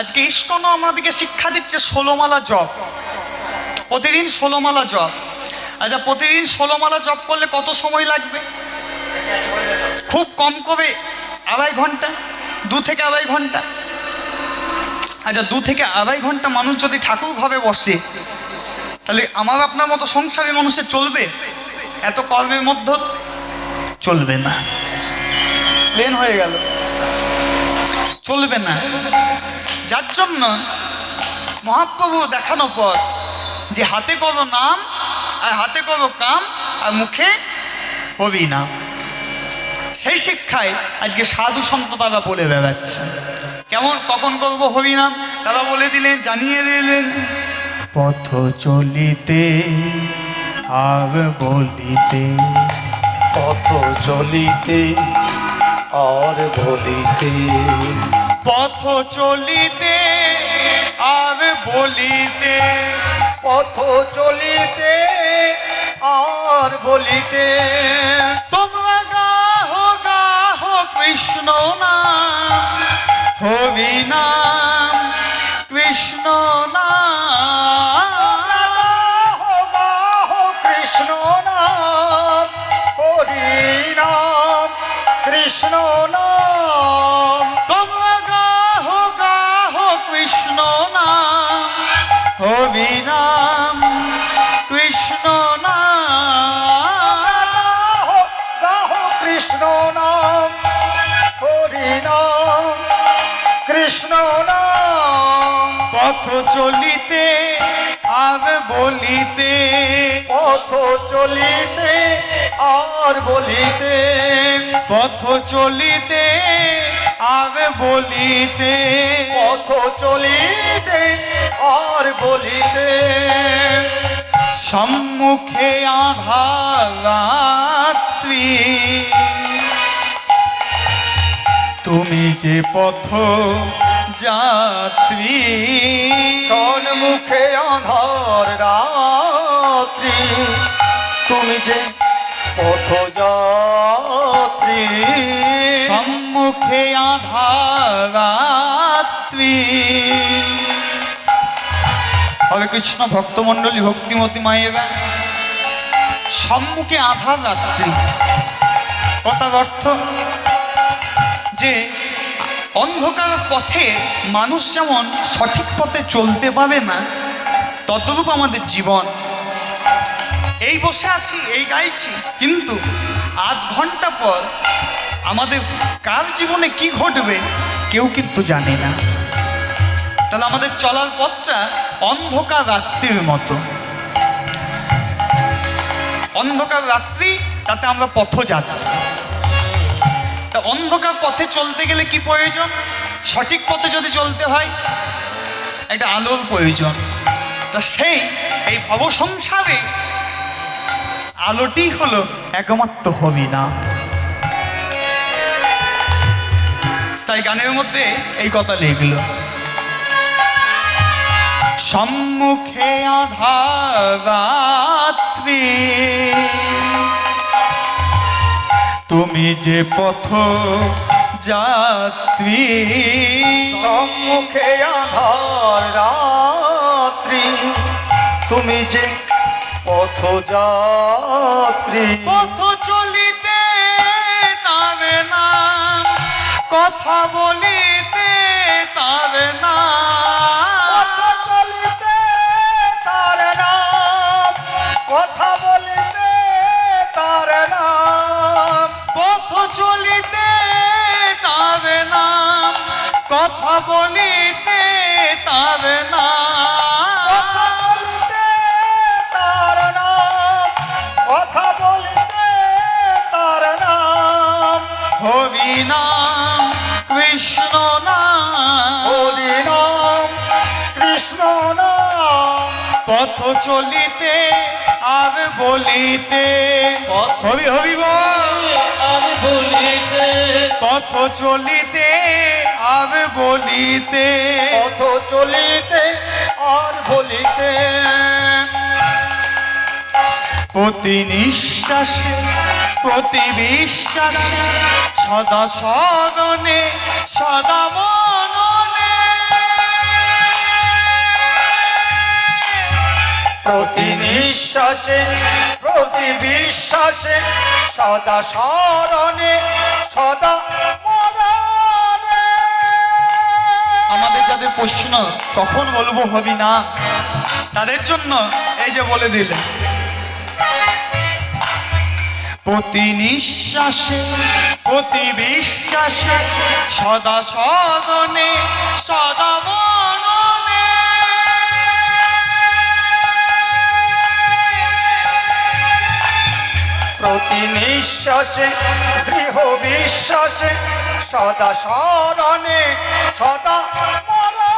আজকে ইস্কনও আমাদেরকে শিক্ষা দিচ্ছে 16 মালা জপ, প্রতিদিন 16 মালা জপ। আচ্ছা, প্রতিদিন 16 মালা জপ করলে কত সময় লাগবে? খুব কম করে 2.5 ঘন্টা, 2 থেকে 2.5 ঘন্টা। আচ্ছা, 2 থেকে 2.5 ঘন্টা মানুষ যদি ঠাকুর ঘরে বসে, তাহলে আমার আপনার মতো সংসারে মানুষের চলবে? এত কর্মের মধ্যে চলবে না, প্লেন হয়ে গেল, চলবে না। যার জন্য মহাপ্রভু দেখানোর পর যে হাতে করো নাম আর হাতে করো কাম আর মুখে হবি না, সেই শিক্ষায় আজকে সাধু সন্ত তারা বলে বেড়াচ্ছে। কেমন কখন করবো হবি নাম তারা বলে দিলেন, জানিয়ে দিলেন। পথ চলিতে আর বলিতে, পথ চলিতে আর বলিতে, পথ চলিতে আর বলিতে, পথ চলিতে আর বলিতে। তোমরা গাহ কৃষ্ণ নাম, হরি নাম, কৃষ্ণ নাম, গাহ কৃষ্ণ নাম, হরি নাম, কৃষ্ণ নাম। তোমরা গাহ কৃষ্ণ নাম, হরি নাম, কৃষ্ণ নাম, গাহ কৃষ্ণ নাম, হরি নাম, কৃষ্ণ নাম। পথ চলিতে আর বলিতে, পথ চলিতে আর বলিতে, পথ চলিতে আর বলিতে, পথ চলিতে আর বলিতে। সম্মুখে আঁধার রাত্রি, তুমি যে পথ যাত্রী, সম্মুখে আঁধার রাত্রি, তুমি যে পথ যাত্রী। সম্মুখে আঁধার রাত্রি। হরে কৃষ্ণ ভক্তমণ্ডলী, ভক্তিমতী মায়েরা, সম্মুখে আঁধার রাত্রি কথার অর্থ যে অন্ধকার পথে মানুষ যেমন সঠিক পথে চলতে পারে না, তদ্রূপ আমাদের জীবন। এই বসে আছি, এই গাইছি, কিন্তু 8 ঘন্টা পর আমাদের কার জীবনে কি ঘটবে কেউ কিন্তু জানে না। তাহলে আমাদের চলার পথটা অন্ধকার রাত্রির মতো। অন্ধকার রাত্রি, তাতে আমরা পথযাত্রী। তা অন্ধকার পথে চলতে গেলে কি প্রয়োজন? সঠিক পথে যদি চলতে হয় একটা আলোর প্রয়োজন। তা সেই এই ভব সংসারে আলোটি হলো একমাত্র হবি না। তাই গানের মধ্যে এই কথা লিখলো, সম্মুখে আঁধার রাত্রি, তুমি যে পথ যাত্রী। সম্মুখে আঁধার রাত্রি, তুমি যে পথ যাত্রী। পথ চলিতে তার নাম, কথা বলিতে তার নাম, পথ চলিতে তার নাম, কথা বলিতে তার নাম। পথ চলিতে তার নাম, কথা বলিতে তার নাম, কথা বলিতে তার নাম, কথা বলিতে তার নাম। হরি নাম, কৃষ্ণ নাম, হরি নাম, কৃষ্ণ নাম। পথ চলিতে আর বলিতে, হরি হরি বল, আর বলিতে, পথ চলিতে আর বলিতে, পথ চলিতে আর বলিতে। প্রতি নিঃশ্বাসে প্রতি বিশ্বাসে সদা স্মরণে সদা মননে, প্রতি নিঃশ্বাসে প্রতি বিশ্বাসে সদা স্মরণে সদা মরণে। আমাদের যাদের প্রশ্ন কখন বলবো হবি না, তাদের জন্য এই যে বলে দিলেন, প্রতি নিঃশ্বাসে প্রতি বিশ্বাসে সদা সদনে সদা মননে। প্রতি নিঃশ্বাসে দৃঢ় বিশ্বাসে সদা স্মরণে সদা মরণে।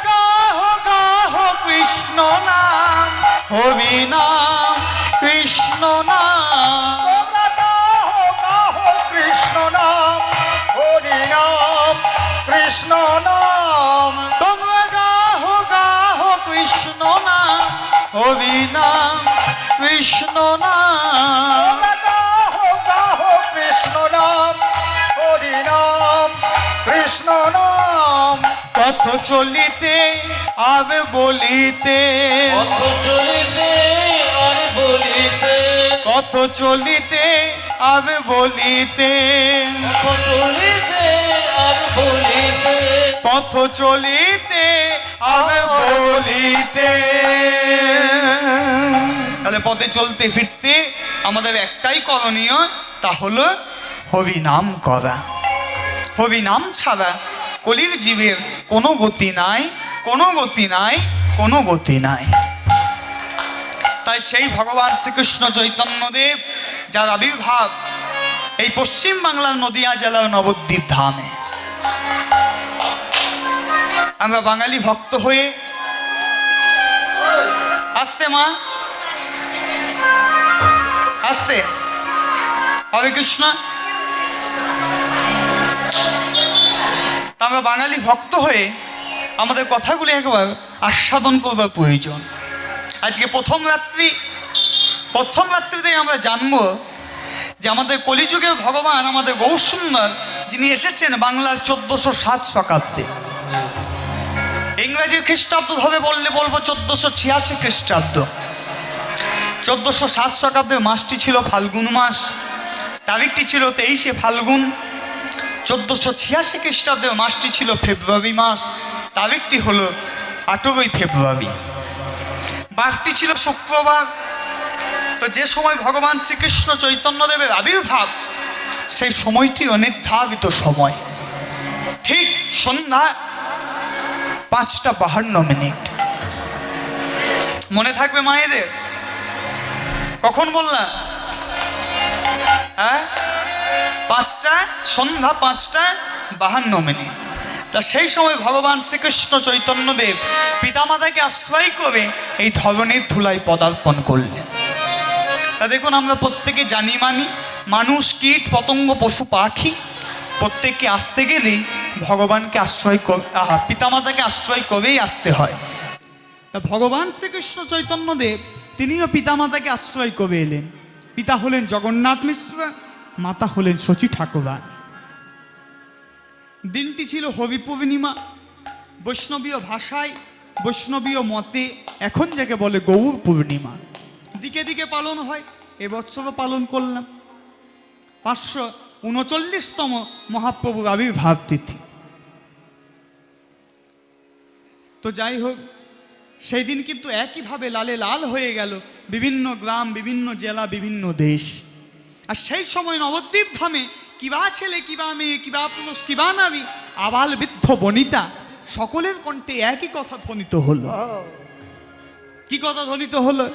গাহ গাহ কৃষ্ণ নাম হবি নাম কৃষ্ণ নাম। তোমরা গাহ গাহ কৃষ্ণ নাম হরি নাম কৃষ্ণ নাম। তোমরা গাহ গাহ কৃষ্ণ নাম হবি নাম কৃষ্ণ নাম। তোমরা গাহ গাহ কৃষ্ণ নাম হরি নাম কৃষ্ণ নাম। পথ চলিতে আবে বলিতে, পথ চলিতে আর বলিতে, পথ চলিতে আবে বলিতে, পথ চলিতে আর বলিতে, পথ চলিতে আবে বলিতে। তাহলে পথে চলতে ফিরতে আমাদের একটাই করণীয়, তা হলো হরি নাম করা। হরি নাম ছাড়া কলির জীবের কোনো গতি নাই, কোনো গতি নাই, কোনো গতি নাই। তাই সেই ভগবান শ্রীকৃষ্ণ চৈতন্যদেব যার আবির্ভাব এই পশ্চিম বাংলার নদিয়া জেলার নবদ্বীপ ধামে, আমরা বাঙালি ভক্ত হয়ে, আসতে মা আসতে, হরে কৃষ্ণ, আমরা বাঙালি ভক্ত হয়ে আমাদের কথাগুলি একবার আস্বাদন করবার প্রয়োজন। আজকে প্রথম রাত্রিতেই আমরা জানবো যে আমাদের কলিযুগের ভগবান আমাদের গৌরসুন্দর, যিনি এসেছেন বাংলার 1407 শতাব্দে। ইংরেজির খ্রিস্টাব্দ ধরে বললে বলবো 1486 খ্রিস্টাব্দ। 1407 শতাব্দের মাসটি ছিল ফাল্গুন মাস, তারিখটি ছিল 23শে ফাল্গুন। 1486 খ্রিস্টাব্দের মাসটি ছিল ফেব্রুয়ারি মাস, তারিখটি হলো 18ই ফেব্রুয়ারি। বারটি ছিল শুক্রবার। তো যে সময় ভগবান শ্রীকৃষ্ণ চৈতন্যদেবের আবির্ভাব, সেই সময়টি অনির্ধারিত সময়, ঠিক সন্ধ্যা 5:52। মনে থাকবে মায়েদের? কখন বললাম? হ্যাঁ, সন্ধ্যা 5:52। তা সেই সময় ভগবান শ্রীকৃষ্ণ চৈতন্যদেব পিতামাতাকে আশ্রয় করে এই ধরনের ধুলায় পদার্পণ করলেন। তা দেখুন, আমরা প্রত্যেকে জানি মানি, মানুষ কীট পতঙ্গ পশু পাখি প্রত্যেককে আসতে গেলেই ভগবানকে আশ্রয় পিতামাতাকে আশ্রয় করেই আসতে হয়। তা ভগবান শ্রীকৃষ্ণ চৈতন্যদেব তিনিও পিতামাতাকে আশ্রয় করে এলেন। পিতা হলেন জগন্নাথ মিশ্র, মাতা হলেন শচী ঠাকুরানী। দিনটি ছিল হরি পূর্ণিমা। বৈষ্ণবীয় ভাষায়, বৈষ্ণবীয় মতে এখন যাকে বলে গৌর পূর্ণিমা, দিকে দিকে পালন হয়। এবছরও পালন করলাম 539তম মহাপ্রভুর আবির্ভাব তিথি। তো যাই হোক, সেই দিন কিন্তু একইভাবে লালে লাল হয়ে গেল বিভিন্ন গ্রাম, বিভিন্ন জেলা, বিভিন্ন দেশ। আর সেই সময় নবদ্বীপ ধামে কিবা ছেলে, কিবা মেয়ে, কিবা পুরুষ, কিবা নারী, আবাল বৃদ্ধ বনিতা, সকলের কণ্ঠে একই কথা ধ্বনিত হলো। কি কথা ধ্বনিত হলো?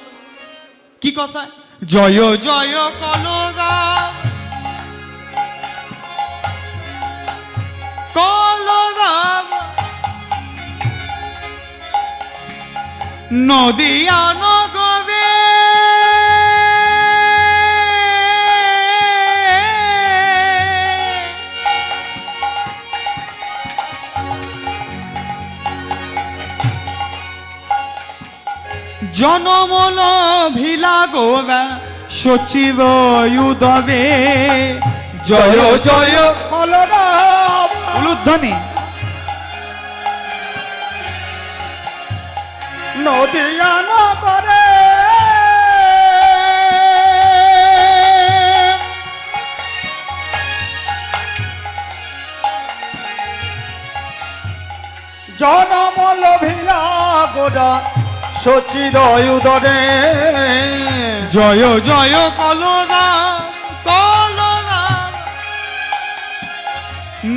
কি কথা? জয় জয় কলরাম, কলরাম নদিয়া নগরে, জনমল ভিলা গোরা সচিব উদবে, জয় জয় বলরাম উলুধ্বনি। নদিয়া নগরে জনমল ভিলা গোড়া সচিরয় উদরে জয় জয় কলরা কলরা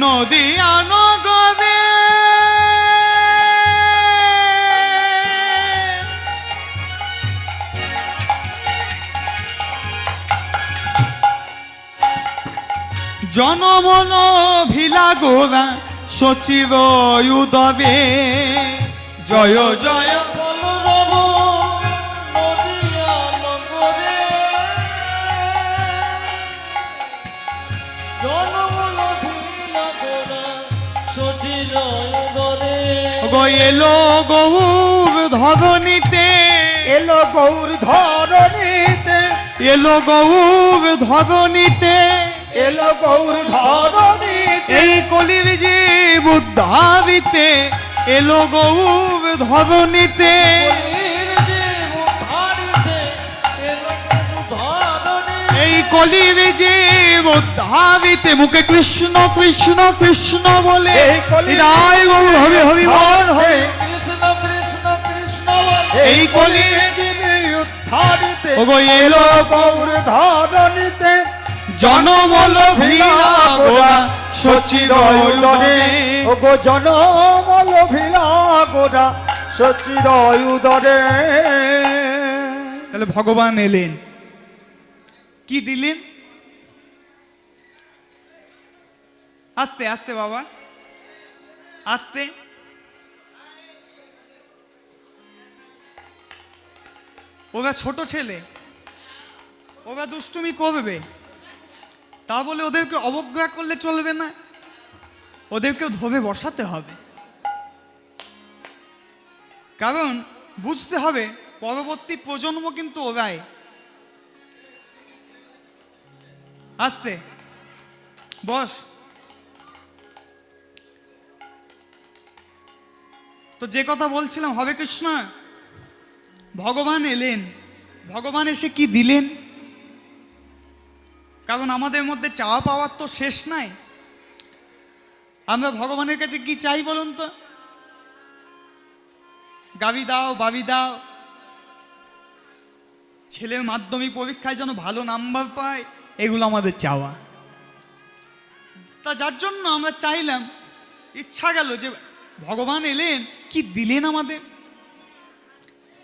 নদিয়া নগরে জনমন ভিলা গোরা সচিব উদবে জয় জয় বলরাম নদিয়া নগরে জনমন ভিলা গোরা সচির উদরে গো এলো গৌর ধরণীতে এলো গৌর ধরণীতে এলো গৌর ধরণীতে এলো গৌর ধরণীতে এই কলির যে বুদ্ধাবিতে এলো গৌর ধরণীতে এই কলির যে বুদ্ধাবিতে মুখে কৃষ্ণ কৃষ্ণ কৃষ্ণ বলে এই কলির রায় গৌর হরি হরি বল হয়ে কৃষ্ণ কৃষ্ণ কৃষ্ণ এই কলির উদ্ধারিতে ওগো এলো গৌর ধরণীতে জনমল ভিলা গোরা সচির উদরে ওগো জনমল ভিলা গোড়া সচিরয় উদরে তাহলে ভগবান এলেন কি দিলেন আস্তে আস্তে বাবা আস্তে ওরা ছোট ছেলে ওরা দুষ্টুমি করবে তা বলে ওদেরকে অবজ্ঞা করলে চলবে না ওদেরকেও ধরে বসাতে হবে কারণ বুঝতে হবে পরবর্তী প্রজন্ম কিন্তু ওরাই আস্তে বস তো যে কথা বলছিলাম হরে কৃষ্ণ ভগবান এলেন ভগবান এসে কি দিলেন কারণ আমাদের মধ্যে চাওয়া পাওয়ার তো শেষ নাই আমরা ভগবানের কাছে কি চাই বলুন তো গাবি দাও বাবি দাও ছেলের মাধ্যমিক পরীক্ষায় যেন ভালো নাম্বার পায় এগুলো আমাদের চাওয়া তা যার জন্য আমরা চাইলাম ইচ্ছা গেল যে ভগবান এলেন কি দিলেন আমাদের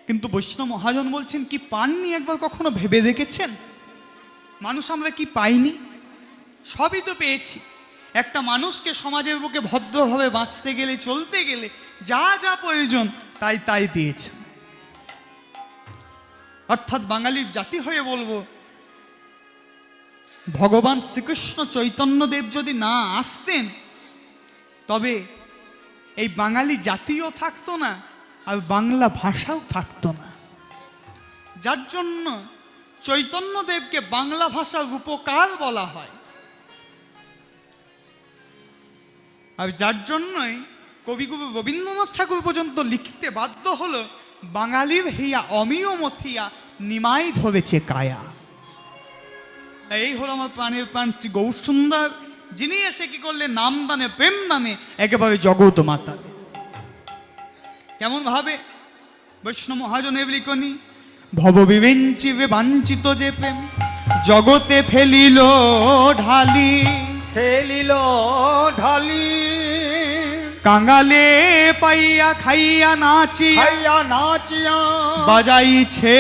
কিন্তু বৈষ্ণব মহাজন বলছেন কি পাননি একবার কখনো ভেবে দেখেছেন মানুষ আমরা কি পাইনি সবই তো পেয়েছি একটা মানুষকে সমাজের বুকে ভদ্রভাবে বাঁচতে গেলে চলতে গেলে যা যা প্রয়োজন তাই তাই দিয়েছে অর্থাৎ বাঙালির জাতি হয়ে বলবো ভগবান শ্রীকৃষ্ণ চৈতন্যদেব যদি না আসতেন তবে এই বাঙালি জাতিও থাকতো না আর বাংলা ভাষাও থাকতো না যার জন্য চৈতন্যদেবকে বাংলা ভাষার রূপকার বলা হয় আর যার জন্যই কবিগুরু রবীন্দ্রনাথ ঠাকুর পর্যন্ত লিখতে বাধ্য হলো বাঙালির হিয়া অমিয় মথিয়া নিমাই ধরেছে কায়া এই হলো আমার প্রাণের প্রাণ শ্রী গৌর সুন্দর যিনি এসে কি করলে নাম দানে প্রেম দানে একেবারে জগৎ মাতালে কেমন ভাবে বৈষ্ণব মহাজনের লিখনি ভব বিবেঞ্চিবে বাঞ্ছিত যে প্রেম জগতে ফেলিল ঢালি ফেলিল ঢালি কাঙালে পাইয়া খাইয়া নাচি খাইয়া নাচিয়া বাজাইছে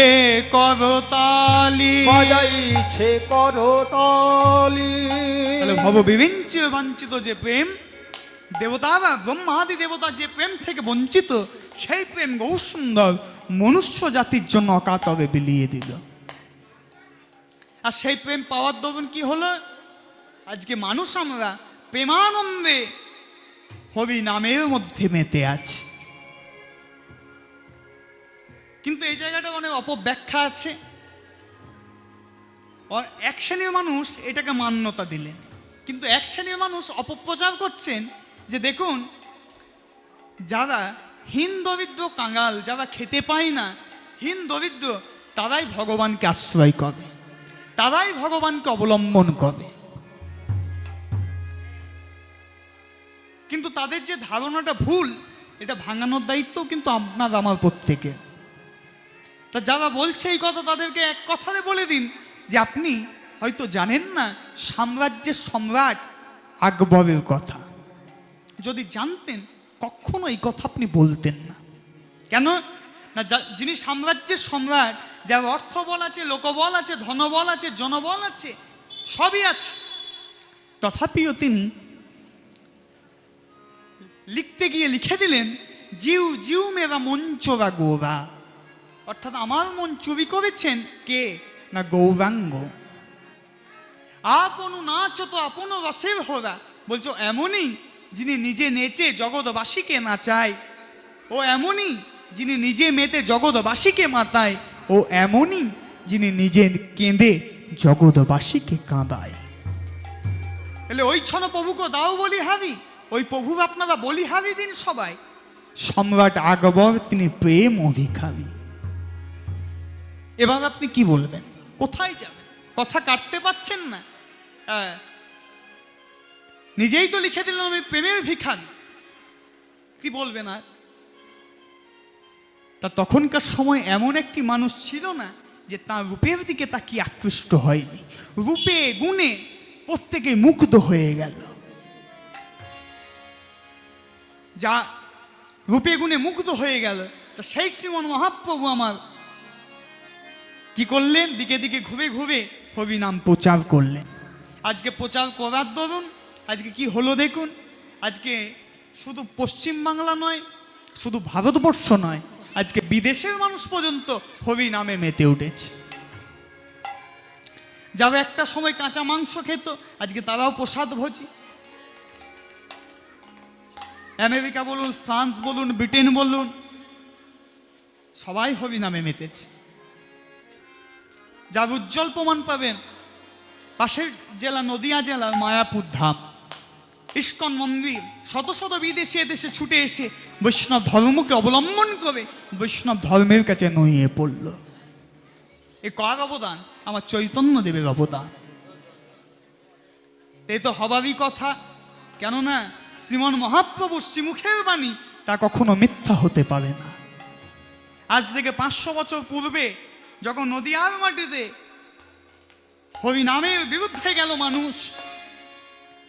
করতালি বাজাইছে করতালি তাহলে ভব বিবেঞ্চিত বাঞ্ছিত যে প্রেম দেবতারা ব্রহ্মাদি দেবতা যে প্রেম থেকে বঞ্চিত সেই প্রেম গৌর সুন্দর মনুষ্য জাতির জন্য অকাতরে বিলিয়ে দিল আর সেই প্রেম পাওয়ার দরুন কি হলো আজকে মানুষ আমরা প্রেমানন্দে হরি নামের মধ্যে মেতে আছি কিন্তু এই জায়গাটা অনেক অপব্যাখ্যা আছে এক শ্রেণীর মানুষ এটাকে মান্যতা দিলেন কিন্তু এক শ্রেণীর মানুষ অপপ্রচার করছেন যে দেখুন যারা হীন দরিদ্র কাঙাল যারা খেতে পায় না, হীন দরিদ্র, তারাই ভগবানকে আশ্রয় করে, তারাই ভগবানকে অবলম্বন করে। কিন্তু তাদের যে ধারণাটা ভুল, এটা ভাঙানোর দায়িত্ব কিন্তু আপনার আমার প্রত্যেকের। তা যারা বলছে এই কথা, তাদেরকে এক কথাতে বলে দিন যে আপনি হয়তো জানেন না সাম্রাজ্যের সম্রাট আকবরের কথা। যদি জানতেন কখনো এই কথা আপনি বলতেন না। কেন না, যিনি সাম্রাজ্যের সম্রাট, যার অর্থবল আছে, লোকবল আছে, ধনবল আছে, জনবল আছে, সবই আছে, তথাপিও তিনি লিখতে গিয়ে লিখে দিলেন জিউ জিউ মেরা মন চোরা গোরা, অর্থাৎ আমার মন চুরি করেছেন কে না গৌরাঙ্গ। আপনু নাচ তো আপন রসের হোরা, বলছো এমনই যিনি নিজে নেচে জগৎবাসীকে নাচায়, ও এমনই যিনি নিজে মেতে জগৎবাসীকে মাতায়, ও এমনই যিনি নিজে কেঁদে জগৎবাসীকে কাঁদায়। এলে ওই ছন প্রভুকে দাও বলি হাবি, ওই প্রভু আপনারা বলি হাবি দিন সবাই। সম্রাট আকবর তিনি প্রেম অভিখাবী। এবার আপনি কি বলবেন, কোথায় যাবেন? কথা কাটতে পাচ্ছেন না। নিজেই তো লিখে দিলেন আমি প্রেমের ভিখারি, কি বলবেন আর? তা তখনকার সময় এমন একটি মানুষ ছিল না যে তার রূপের দিকে তাকিয়ে আকৃষ্ট হয়নি। রূপে গুণে প্রত্যেকে মুগ্ধ হয়ে গেল। যা রূপে গুণে মুগ্ধ হয়ে গেল, তা সেই শ্রীমন মহাপ্রভু আমার কি করলেন, দিকে দিকে ঘুরে ঘুরে হরিনাম প্রচার করলেন। আজকে প্রচার করার দরুন আজকে কি হলো দেখুন, আজকে শুধু পশ্চিমবাংলা নয়, শুধু ভারতবর্ষ নয়, আজকে বিদেশের মানুষ পর্যন্ত হরিনামে মেতে উঠেছে। যারা একটা সময় কাঁচা মাংস খেত, আজকে তারাও প্রসাদ ভোজি। আমেরিকা বলুন, ফ্রান্স বলুন, ব্রিটেন বলুন, সবাই হরিনামে মেতেছে। যার উজ্জ্বল প্রমাণ পাবেন পাশের জেলা নদিয়া জেলার মায়াপুর ধাম ইস্কন মন্দির। শত শত বিদেশি এদেশে ছুটে এসে বৈষ্ণব ধর্মকে অবলম্বন করে বৈষ্ণব ধর্মের কাছে নুয়ে পড়ল। এ কার অবদান? আমার চৈতন্য দেবের অবদান। এই তো হবারই কথা, কেননা শ্রীমন মহাপ্রভুর শ্রীমুখের বাণী তা কখনো মিথ্যা হতে পারে না। আজ থেকে 500 বছর পূর্বে যখন নদিয়ার মাটিতে হরিনামের বিরুদ্ধে গেল মানুষ,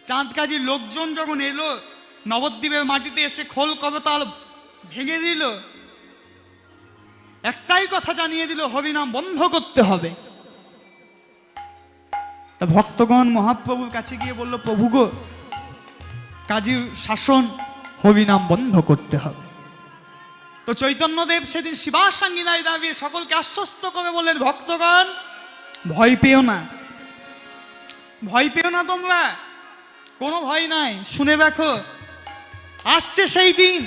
চাঁদকাজির লোকজন যখন এলো নবদ্বীপের মাটিতে এসে খোল করতাল ভেঙে দিল, একটাই কথা জানিয়ে দিল, হরিনাম বন্ধ করতে হবে। তা ভক্তগণ মহাপ্রভুর কাছে গিয়ে বলল, প্রভু গো, কাজীর শাসন, হরিনাম বন্ধ করতে হবে। তো চৈতন্যদেব সেদিন শিবাসাঙ্গিনায় দাঁড়িয়ে সকলকে আশ্বস্ত করে বললেন, ভক্তগণ ভয় পেও না, ভয় পেও না, তোমরা কোনো ভয় নাই, শুনে দেখো আসছে সেই দিন।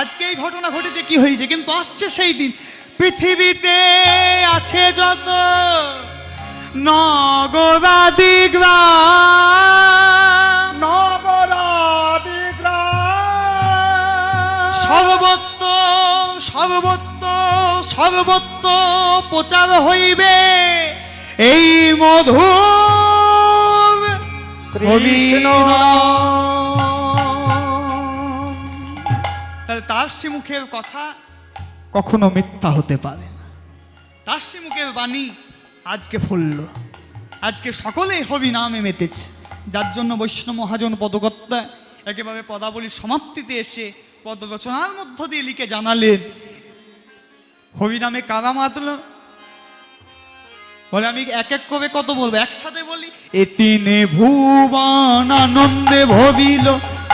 আজকে এই ঘটনা ঘটেছে, কি হয়েছে, কিন্তু আসছে সেই দিন। পৃথিবীতে আছে যত নগরাদি গ্রাম, নগরাদি গ্রাম, সর্বত্র সর্বত্র সর্বত্র প্রচার হইবে এই মধুর কৃষ্ণ তাহলে তার শ্রীমুখের কথা কখনো মিথ্যা হতে পারে না। তার শ্রীমুখের বাণী আজকে ফুলল, আজকে সকলেই হরিনামে মেতেছে। যার জন্য বৈষ্ণব মহাজন পদকর্তা একেবারে পদাবলীর সমাপ্তিতে এসে পদ রচনার মধ্য দিয়ে লিখে জানালেন, হরিনামে কারা মাতল? বলে আমি এক এক করে কত বলবো, একসাথে বলি। এ তিনে ভুবন আনন্দে ভবিল,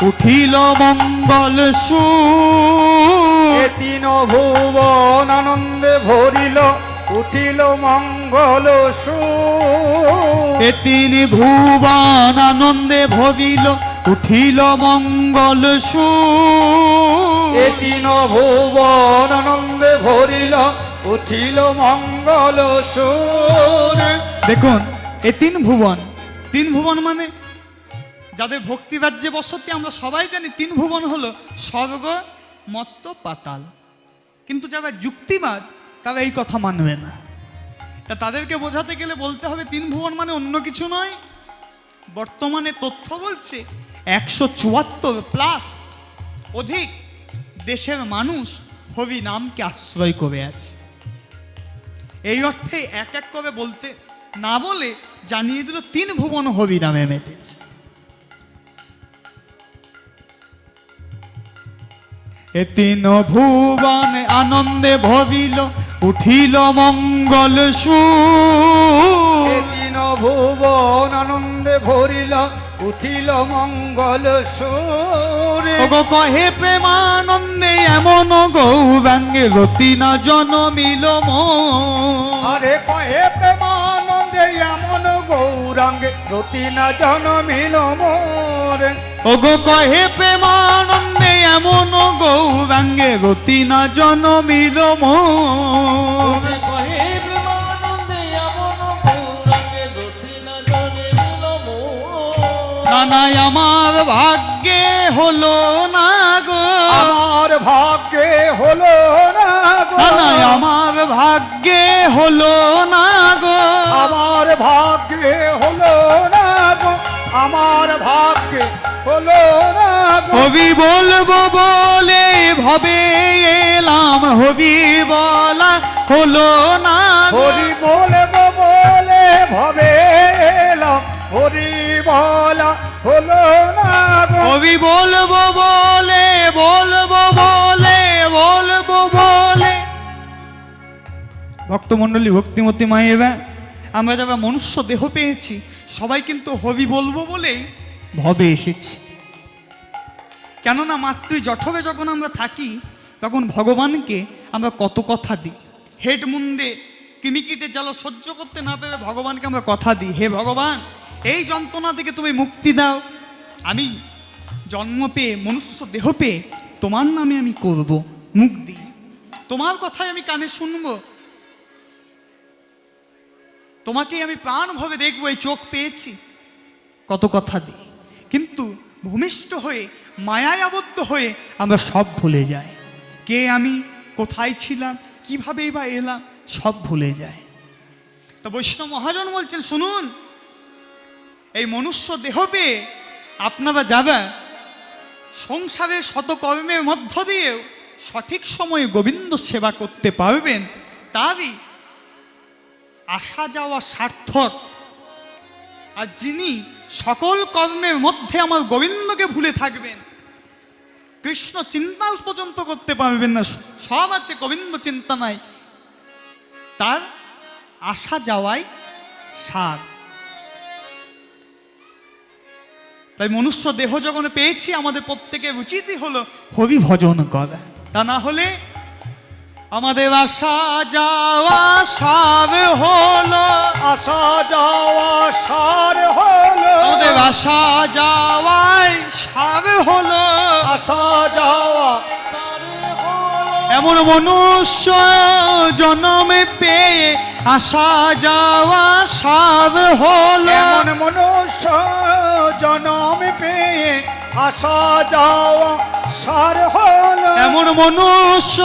উঠিল মঙ্গল সুর। এ তিন ভুবন আনন্দে ভরিল, উঠিল মঙ্গল সুর। এ তিনি ভুবন আনন্দে ভবিল, উঠিল মঙ্গল সুর। এ তিন ভুবন আনন্দে ভরিল, উঠিল মঙ্গল সুর। দেখুন, এ তিন ভুবন, তিন ভুবন মানে যাদের ভক্তি রাজ্যে বসতি আমরা সবাই জানি, তিন ভুবন হলো স্বর্গ, মত্ত পাতাল। কিন্তু যারা যুক্তিবাদ তারা এই কথা মানবে না। তা তাদেরকে বোঝাতে গেলে বলতে হবে তিন ভুবন মানে অন্য কিছু নয়। বর্তমানে তথ্য বলছে 174+ অধিক দেশের মানুষ হরি নামকে আশ্রয় করে আছে। এই অর্থে এক এক করে বলতে না বলে জানিয়ে দিল তিন ভুবন হরি নামে মেতেছে। এ তিন ভুবন আনন্দে ভবিল উঠিল মঙ্গল সুর। দিন ভুবন আনন্দে ভরিল উঠিল মঙ্গল সুরে। ওগো কহে প্রেমানন্দে এমন গৌরাঙ্গে রতি না জনমিল মন। আরে কহে প্রেমানন্দে এমন গৌরাঙ্গে রতি না জনমিল মোর। ওগো কহে প্রেমানন্দে এমন গৌরাঙ্গে রতি না জনমিল মন। কহে প্রেমানন্দে এমন গৌরাঙ্গে রতি না জনমিল মোর। নানাই আমার ভাগ্যে হলো না গো, আমার ভাগ্যে হলো না গো। নানাই আমার ভাগ্যে হলো না গো, আমার ভাগ্যে হলো না গো। আমার ভাগ্যে হলো না গো। হবি বলবো বলে ভবে এলাম, হবি বলা হলো না গো। হরি বলবো বলে ভবে এলাম, হরি বলা হলো না গো। হবি বলবো বলে বলবো বলে বলবো বলে। ভক্তমণ্ডলী, ভক্তিমতী মায়েরা, আমরা যারা মনুষ্য দেহ পেয়েছি সবাই কিন্তু হবি বলবো বলেই ভবে এসেছি। কেননা মাতৃ জঠরে যখন আমরা থাকি তখন ভগবানকে আমরা কত কথা দিই। হেড মুন্ডে কিমিকিটে জ্বালা সহ্য করতে না পেরে ভগবানকে আমরা কথা দিই, হে ভগবান এই যন্ত্রণা থেকে তুমি মুক্তি দাও। আমি জন্ম পেয়ে মনুষ্য দেহ পেয়ে তোমার নামে আমি করব, মুখ দিয়ে তোমার কথাই আমি কানে শুনবো, তোমাকেই আমি প্রাণ ভবে দেখবো, এই চোখ পেয়েছি, কত কথা দিই। কিন্তু ভূমিষ্ঠ হয়ে মায়ায় আবদ্ধ হয়ে আমরা সব ভুলে যাই। কে আমি, কোথায় ছিলাম, কিভাবেই বা এলাম, সব ভুলে যায়। তো বৈষ্ণব মহাজন বলছেন শুনুন, এই মনুষ্য দেহ পেয়ে আপনারা যাবা সংসারের শত কর্মের মধ্য দিয়েও সঠিক সময়ে গোবিন্দ সেবা করতে পারবেন, তারই আসা যাওয়া সার্থক। আর যিনি সকল কর্মের মধ্যে আমার গোবিন্দকে ভুলে থাকবেন, কৃষ্ণ চিন্তা পর্যন্ত করতে পারবেন না, সব আছে গোবিন্দ চিন্তা নাই, তার আসা যাওয়াই সার। তাই মনুষ্য দেহ যখন পেয়েছি আমাদের প্রত্যেকের উচিতই হলো হরি ভজন করা। তা না হলে আমাদের আসা যাওয়া সব হলো, আসা যাওয়া সার হলো। আমাদের আসা যাওয়াই সব হলো, আসা যাওয়া এমন মনুষ্য জন্মে পেয়ে আসা যাওয়া সব হলো। এমন মনুষ্য জনম পেয়ে আসা যাওয়া সার হলো। এমন মনুষ্য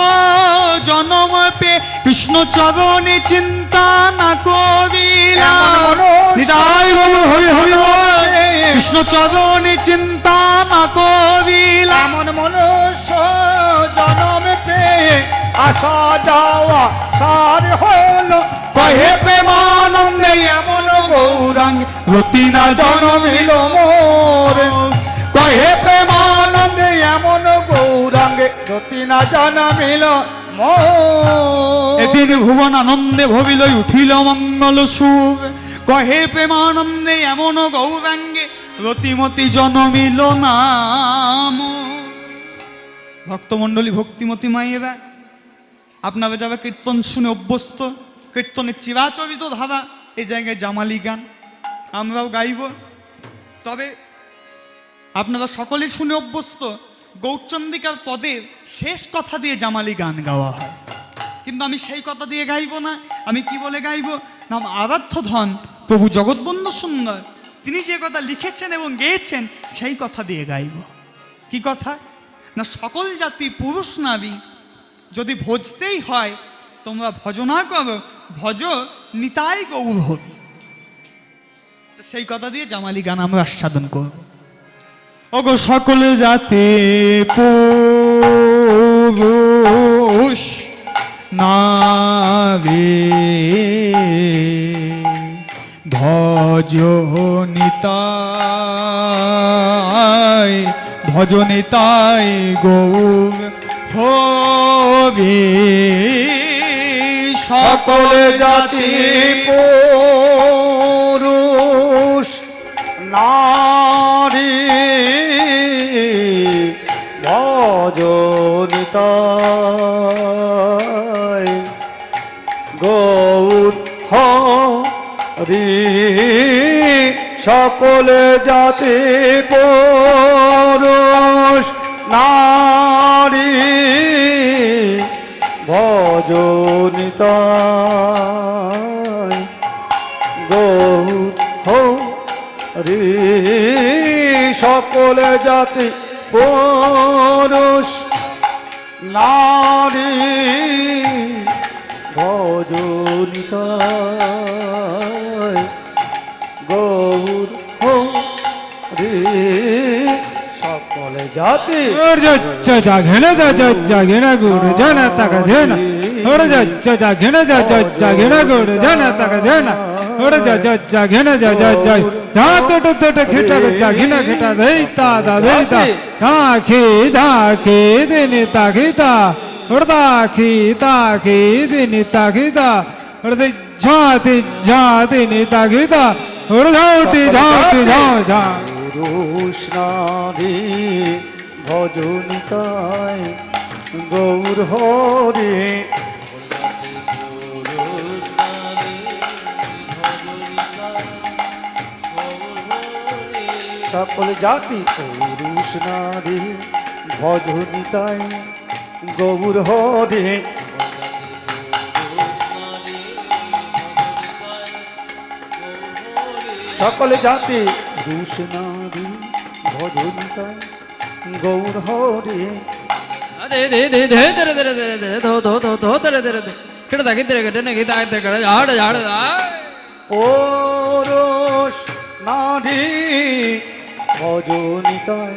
জন্ম পেয়ে কৃষ্ণ চরণে চিন্তা না করিলাম। এমন মনুষ্য নিতাই বাবু হরি হরি বল। কৃষ্ণ চরণে চিন্তা না করিলাম। এমন মনুষ্য জনম পেয়ে আসা যাওয়া সার হলো। কহে প্রেমানন্দে এমন গৌরাঙ্গ রতি না জনমিল মোর। কহে প্রেমানন্দে এমন গৌরাঙ্গে রতি না জনমিল মোর। এদিন ভুবন আনন্দে ভবিল উঠিল মঙ্গল সুর। কহে প্রেমানন্দে এমন গৌরাঙ্গে রতিমতি জনমিল নাম। ভক্তমণ্ডলী, ভক্তিমতী মায়েরা, আপনারা যারা কীর্তন শুনে অভ্যস্ত, কীর্তনের চিরাচরিত ধারা এই জায়গায় জামালি গান আমরাও গাইব। তবে আপনারা সকলে শুনে অভ্যস্ত গৌরচন্দ্রিকার পদের শেষ কথা দিয়ে জামালি গান গাওয়া হয়, কিন্তু আমি সেই কথা দিয়ে গাইব না। আমি কি বলে গাইব? নাম আরাধ্য ধন প্রভু জগৎবন্ধু সুন্দর, তিনি যে কথা লিখেছেন এবং গেয়েছেন সেই কথা দিয়ে গাইব। কি কথা? না সকল জাতি পুরুষ নারী যদি ভজতেই হয় তোমরা ভজনা করো, ভজ নিতাই গৌর হরি। সেই কথা দিয়ে জামালি গান আমরা আস্বাদন করব। ওগো সকল জাতি পুরুষ নারী ভজ নিতাই, ভজ নিতাই গৌর হরি। সকল জাতি পুরুষ নারী ভজনিতাই গৌর হরি। সকল জাতি পুরুষ নারী ভজনিতাই গৌর হরি। সকল জাতি পুরুষ নারী ভজনিতাই গৌর হরি। সকল জাতি ঘেন ঘেন গুরু জন তাক ঝেন ওরে যা ঘেন ঘেন গুরু জন তাক ঝেন ওরে যা ঘেন যা তোট তোট খেটা যা ঘেন খেটা দেইতা দা দেইতা ধাখি দিনি তাকিতা ওরে তাখি দিনি তাকিতা ওরে ঝাতি নি তাকিতা ওরে ঝাউটি ঝা পুরুষ নারী ভজনিতাই গৌর হরি। সকল জাতি পুরুষ নারী ভজনিতাই গৌর হরি। সকল জাতি পুরুষ নারী ভজনিতাই গৌর হরি। পুরুষ নারী ভজনিতাই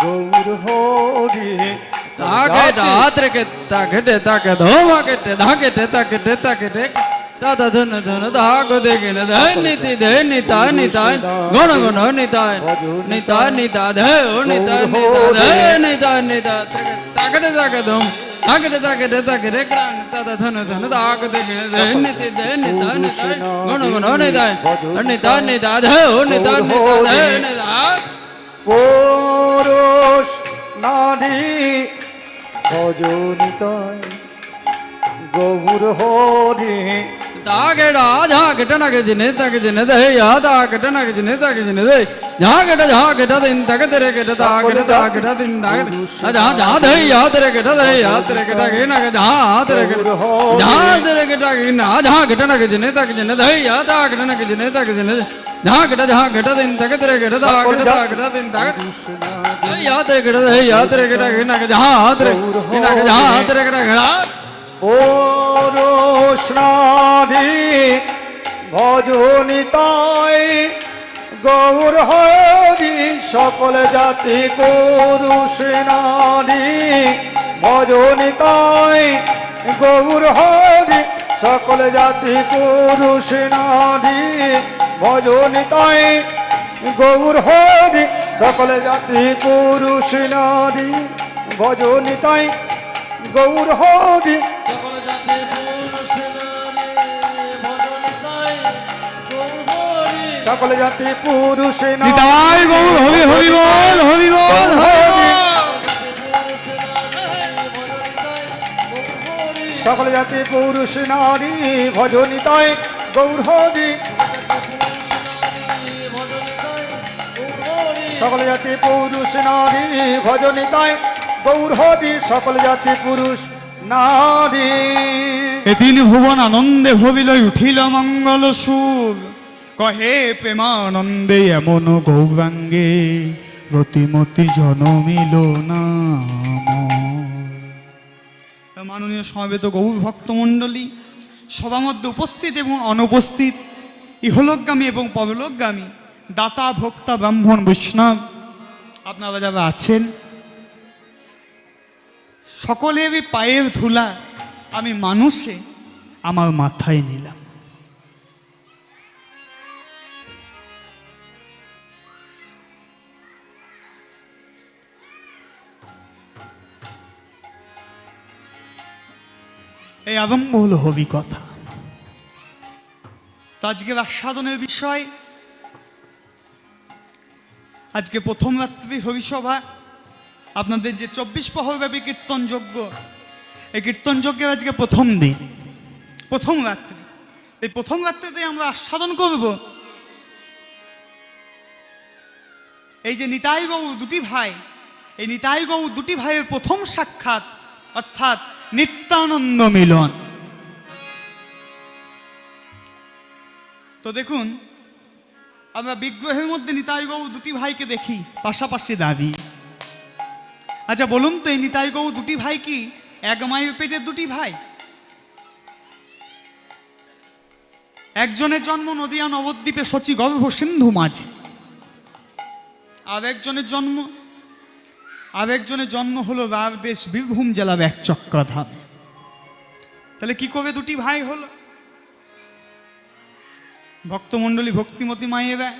গৌর হরি। তাকে রাত্রে কে তাকে ধোমা কেটে ধাকেটে তাকেটে তাকেটে দাদা ধন ধন ধাগ দেখে না নীতি দে নিতা নিতা গণ গণ নিতায় নিতা নিতা ধে ও নিতা নিতা ধে নিতা নিতা তাকেটে তাকে ধম তাকেটে তাকেটে তাকেটে ক্রান দাদা ধন ধন ধাগ দেখে না নীতি দে নিতা নিতা গণ গণ নিতায় নিতা নিতা ধে ও নিতা নিতা ধে নিতা। পুরুষ নারী ভজনিতাই গৌর হরি। ताके राजा किटना के जिने तक जिने दे याद आ किटना के जिने तक जिने दे जहाँ किटा दिन तक तेरे किटा ताकिटा दिन तक जहाँ जहाँ दे याद तेरे किटा के ना के जहाँ तेरे किटा जहाँ तेरे किटा के ना जहाँ किटना के जिने तक जिने दे याद आ किटना के जिने तक जिने जहाँ किटा दिन तक तेरे किटा ताकिटा दिन तक याद तेरे किटा के ना के जहाँ तेरे किटा পুরুষ নারী ভজনিতাই গৌর হরি। সকল জাতি পুরুষ নারী ভজনিতাই গৌর হরি। সকল জাতি পুরুষ নারী ভজনিতাই গৌর হরি। সকল জাতি পুরুষ নারী ভজনিতাই গৌর হরি। সকল জাতি পুরুষ নিতাই গৌর হরি হরি বল হরি বল হরি। সকল জাতি পুরুষ নারী ভজনিতাই গৌর হরি। সকল জাতি পুরুষ নারী ভজনিতাই গৌর হরি। সকল জাতি পুরুষ নারী। এদিন ভুবন আনন্দে ভবিল উঠিল মঙ্গল সুর, কহে প্রেমানন্দে এমন গৌরাঙ্গে প্রতিমতি জনমিল নাম। মাননীয় সমবেত গৌর ভক্তমণ্ডলী, সবার মধ্যে উপস্থিত এবং অনুপস্থিত, ইহলোকগামী এবং পরলোকগামী, দাতা ভোক্তা ব্রাহ্মণ বৈষ্ণব আপনারা যারা আছেন, সকলেরই পায়ের ধুলা আমি মানুষে আমার মাথায় নিলাম। এই আরম্ভ হলো হবি কথা। তো আজকের আস্বাদনের বিষয়, আজকে প্রথম রাত্রি হরিসভা, আপনাদের যে 24 প্রহরব্যাপী কীর্তন যজ্ঞ, এই কীর্তন যজ্ঞের আজকে প্রথম দিন, প্রথম রাত্রি। এই প্রথম রাত্রিতে আমরা আস্বাদন করব এই যে নিতাই গৌর দুটি ভাই, এই নিতাই গৌর দুটি ভাইয়ের প্রথম সাক্ষাৎ, অর্থাৎ নিত্যানন্দ মিলন। তো দেখুন, আমরা বিগ্রহের মধ্যে নিতাই গৌর দুটি ভাইকে দেখি পাশাপাশি দাঁড়িয়ে। আচ্ছা বলুন তো, এই নিতাই গৌর দুটি ভাই কি এক মায়ের পেটের দুটি ভাই? একজনের জন্ম নদিয়া নবদ্বীপে শচী গর্ভ সিন্ধু মাঝে, আর একজনের জন্ম হলো রাজদেশ বীরভূম জেলার এক চক্রধামে। তাহলে কি করে দুটি ভাই হলো? ভক্তমণ্ডলী, ভক্তিমতী মায়েরা,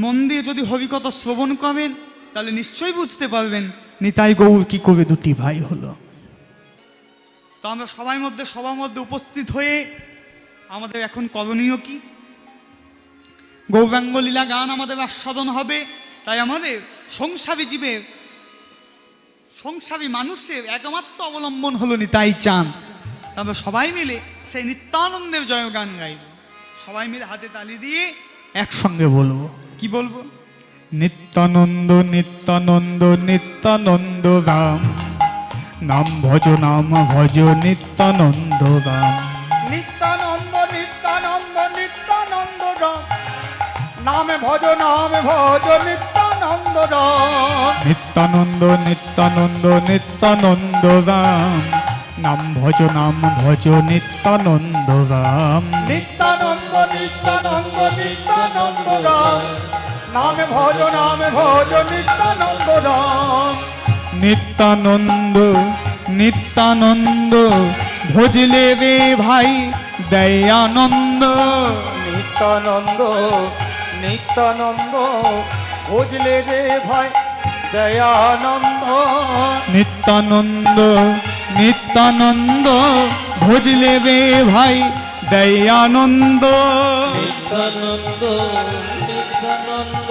মন দিয়ে যদি হরিকথা শ্রবণ করেন তাহলে নিশ্চয়ই বুঝতে পারবেন নিতাই গৌর কি করে দুটি ভাই হলো। তো আমরা সবার মধ্যে উপস্থিত হয়ে আমাদের এখন করণীয় কি? গৌরাঙ্গ লীলা গান আমাদের আস্বাদন হবে। তাই আমাদের সংসারী মানুষের একমাত্র অবলম্বন হলো নিতাই চাঁদ। আমরা সবাই মিলে সেই নিত্যানন্দের জয় গান গাইব। সবাই মিলে হাতে তালি দিয়ে একসঙ্গে বলবো। কি বলবো? নিত্যানন্দ নিত্যানন্দ নিত্যানন্দ রাম, নাম ভজ নিত্যানন্দ রাম। নিত্যানন্দ নিত্যানন্দ নিত্যানন্দ রাম, নামে ভজ নিত্যানন্দ রাম। নিত্যানন্দ নিত্যানন্দ নিত্যানন্দ রাম, নাম ভজ নিত্যানন্দ রাম। নিত্যানন্দ নিত্যানন্দ নিত্যানন্দ রাম, নামে ভজ নিত্যানন্দ রাম। নিত্যানন্দ নিত্যানন্দ ভজলে রে ভাই দয়ানন্দ। নিত্যানন্দ নিত্যানন্দ ভজলে রে ভাই দয়ানন্দ। নিত্যানন্দ নিত্যানন্দ ভজলে রে ভাই দয়ানন্দ। নিত্যানন্দ নিত্যানন্দ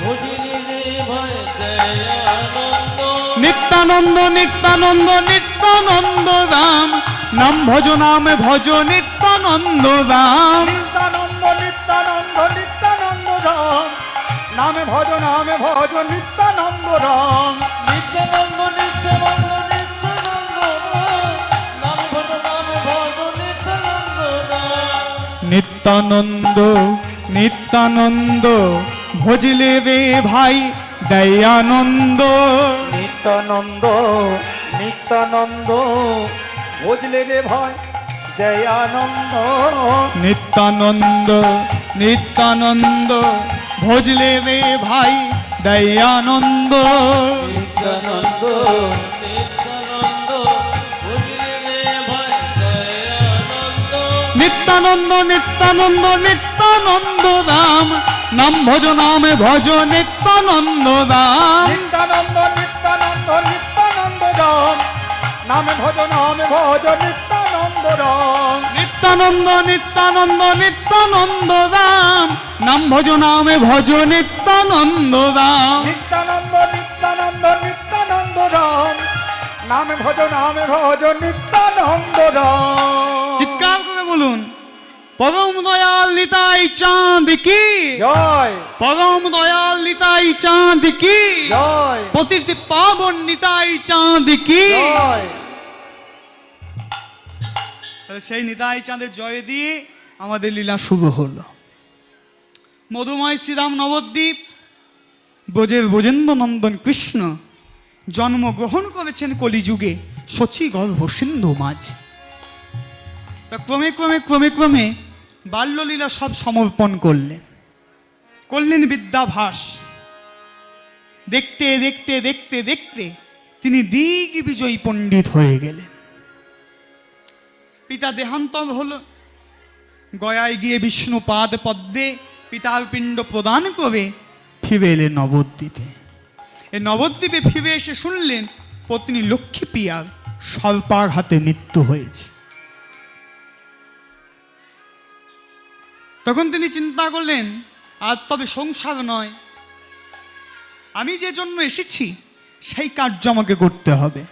ভজলে রে ভাই দয়ানন্দ। নিত্যানন্দ নিত্যানন্দ নিত্যানন্দ রাম, নাম ভজ নিত্যানন্দ রাম। নিত্যানন্দ নিত্যানন্দ নিত্যানন্দ রাম, নামে ভজ নিত্যানন্দ রাম। নিত্যানন্দ নিত্যানন্দ নিত্যানন্দ নাম ভজ নিত্যানন্দ রাম। নিত্যানন্দ নিত্যানন্দ ভজলে রে ভাই দয়ানন্দ। নিত্যানন্দ নিত্যানন্দ ভজলে রে ভাই দয়ানন্দ। নিত্যানন্দ নিত্যানন্দ ভজলে রে ভাই দয়ানন্দ। নিত্যানন্দ নিত্যানন্দ ভজলে রে ভাই দয়ানন্দ। নিত্যানন্দ নিত্যানন্দ নিত্যানন্দ রাম, নাম ভজ নিত্যানন্দ রাম। নিত্যানন্দ নিত্যানন্দ নিত্যানন্দ রাম, নামে ভজ নিত্যানন্দ রাম। নিত্যানন্দ নিত্যানন্দ নিত্যানন্দ রাম, নাম ভজ নিত্যানন্দ রাম। নিত্যানন্দ নিত্যানন্দ নিত্যানন্দ রাম, নামে ভজ নিত্যানন্দ রাম। চিৎকার করে বলুন, পরম দয়াল নিতাই চাঁদ কি জয়, পরম দয়াল নিতাই চাঁদ কি জয়, প্রতিটি পাবন নিতাই চাঁদ কি। জয়। সেই নিতাই চাঁদের জয় দিয়ে আমাদের লীলা শুরু হলো। মধুময় শ্রীরাম নবদ্বীপ ব্রজের ব্রজেন্দ্র নন্দন কৃষ্ণ জন্মগ্রহণ করেছেন কলিযুগে শচী গর্ভ সিন্ধু মাঝ। তা ক্রমে ক্রমে ক্রমে ক্রমে বাল্যলীলা সব সমর্পণ করলেন বিদ্যাভাস। দেখতে দেখতে দেখতে দেখতে তিনি দিগ্বিজয়ী পণ্ডিত হয়ে গেলেন। পিতা দেহান্তর হল, গয়ায় গিয়ে বিষ্ণু পাদ পদ্মে পিতার পিণ্ড প্রদান করে ফিরে এলেন নবদ্বীপে। এই নবদ্বীপে ফিরে এসে শুনলেন পত্নী লক্ষ্মী প্রিয়ার সর্পাঘাতে মৃত্যু হয়েছে। তখন তিনি চিন্তা করলেন, আর তবে সংসার নয়, আমি যে জন্য এসেছি সেই কার্য আমাকে করতে হবে।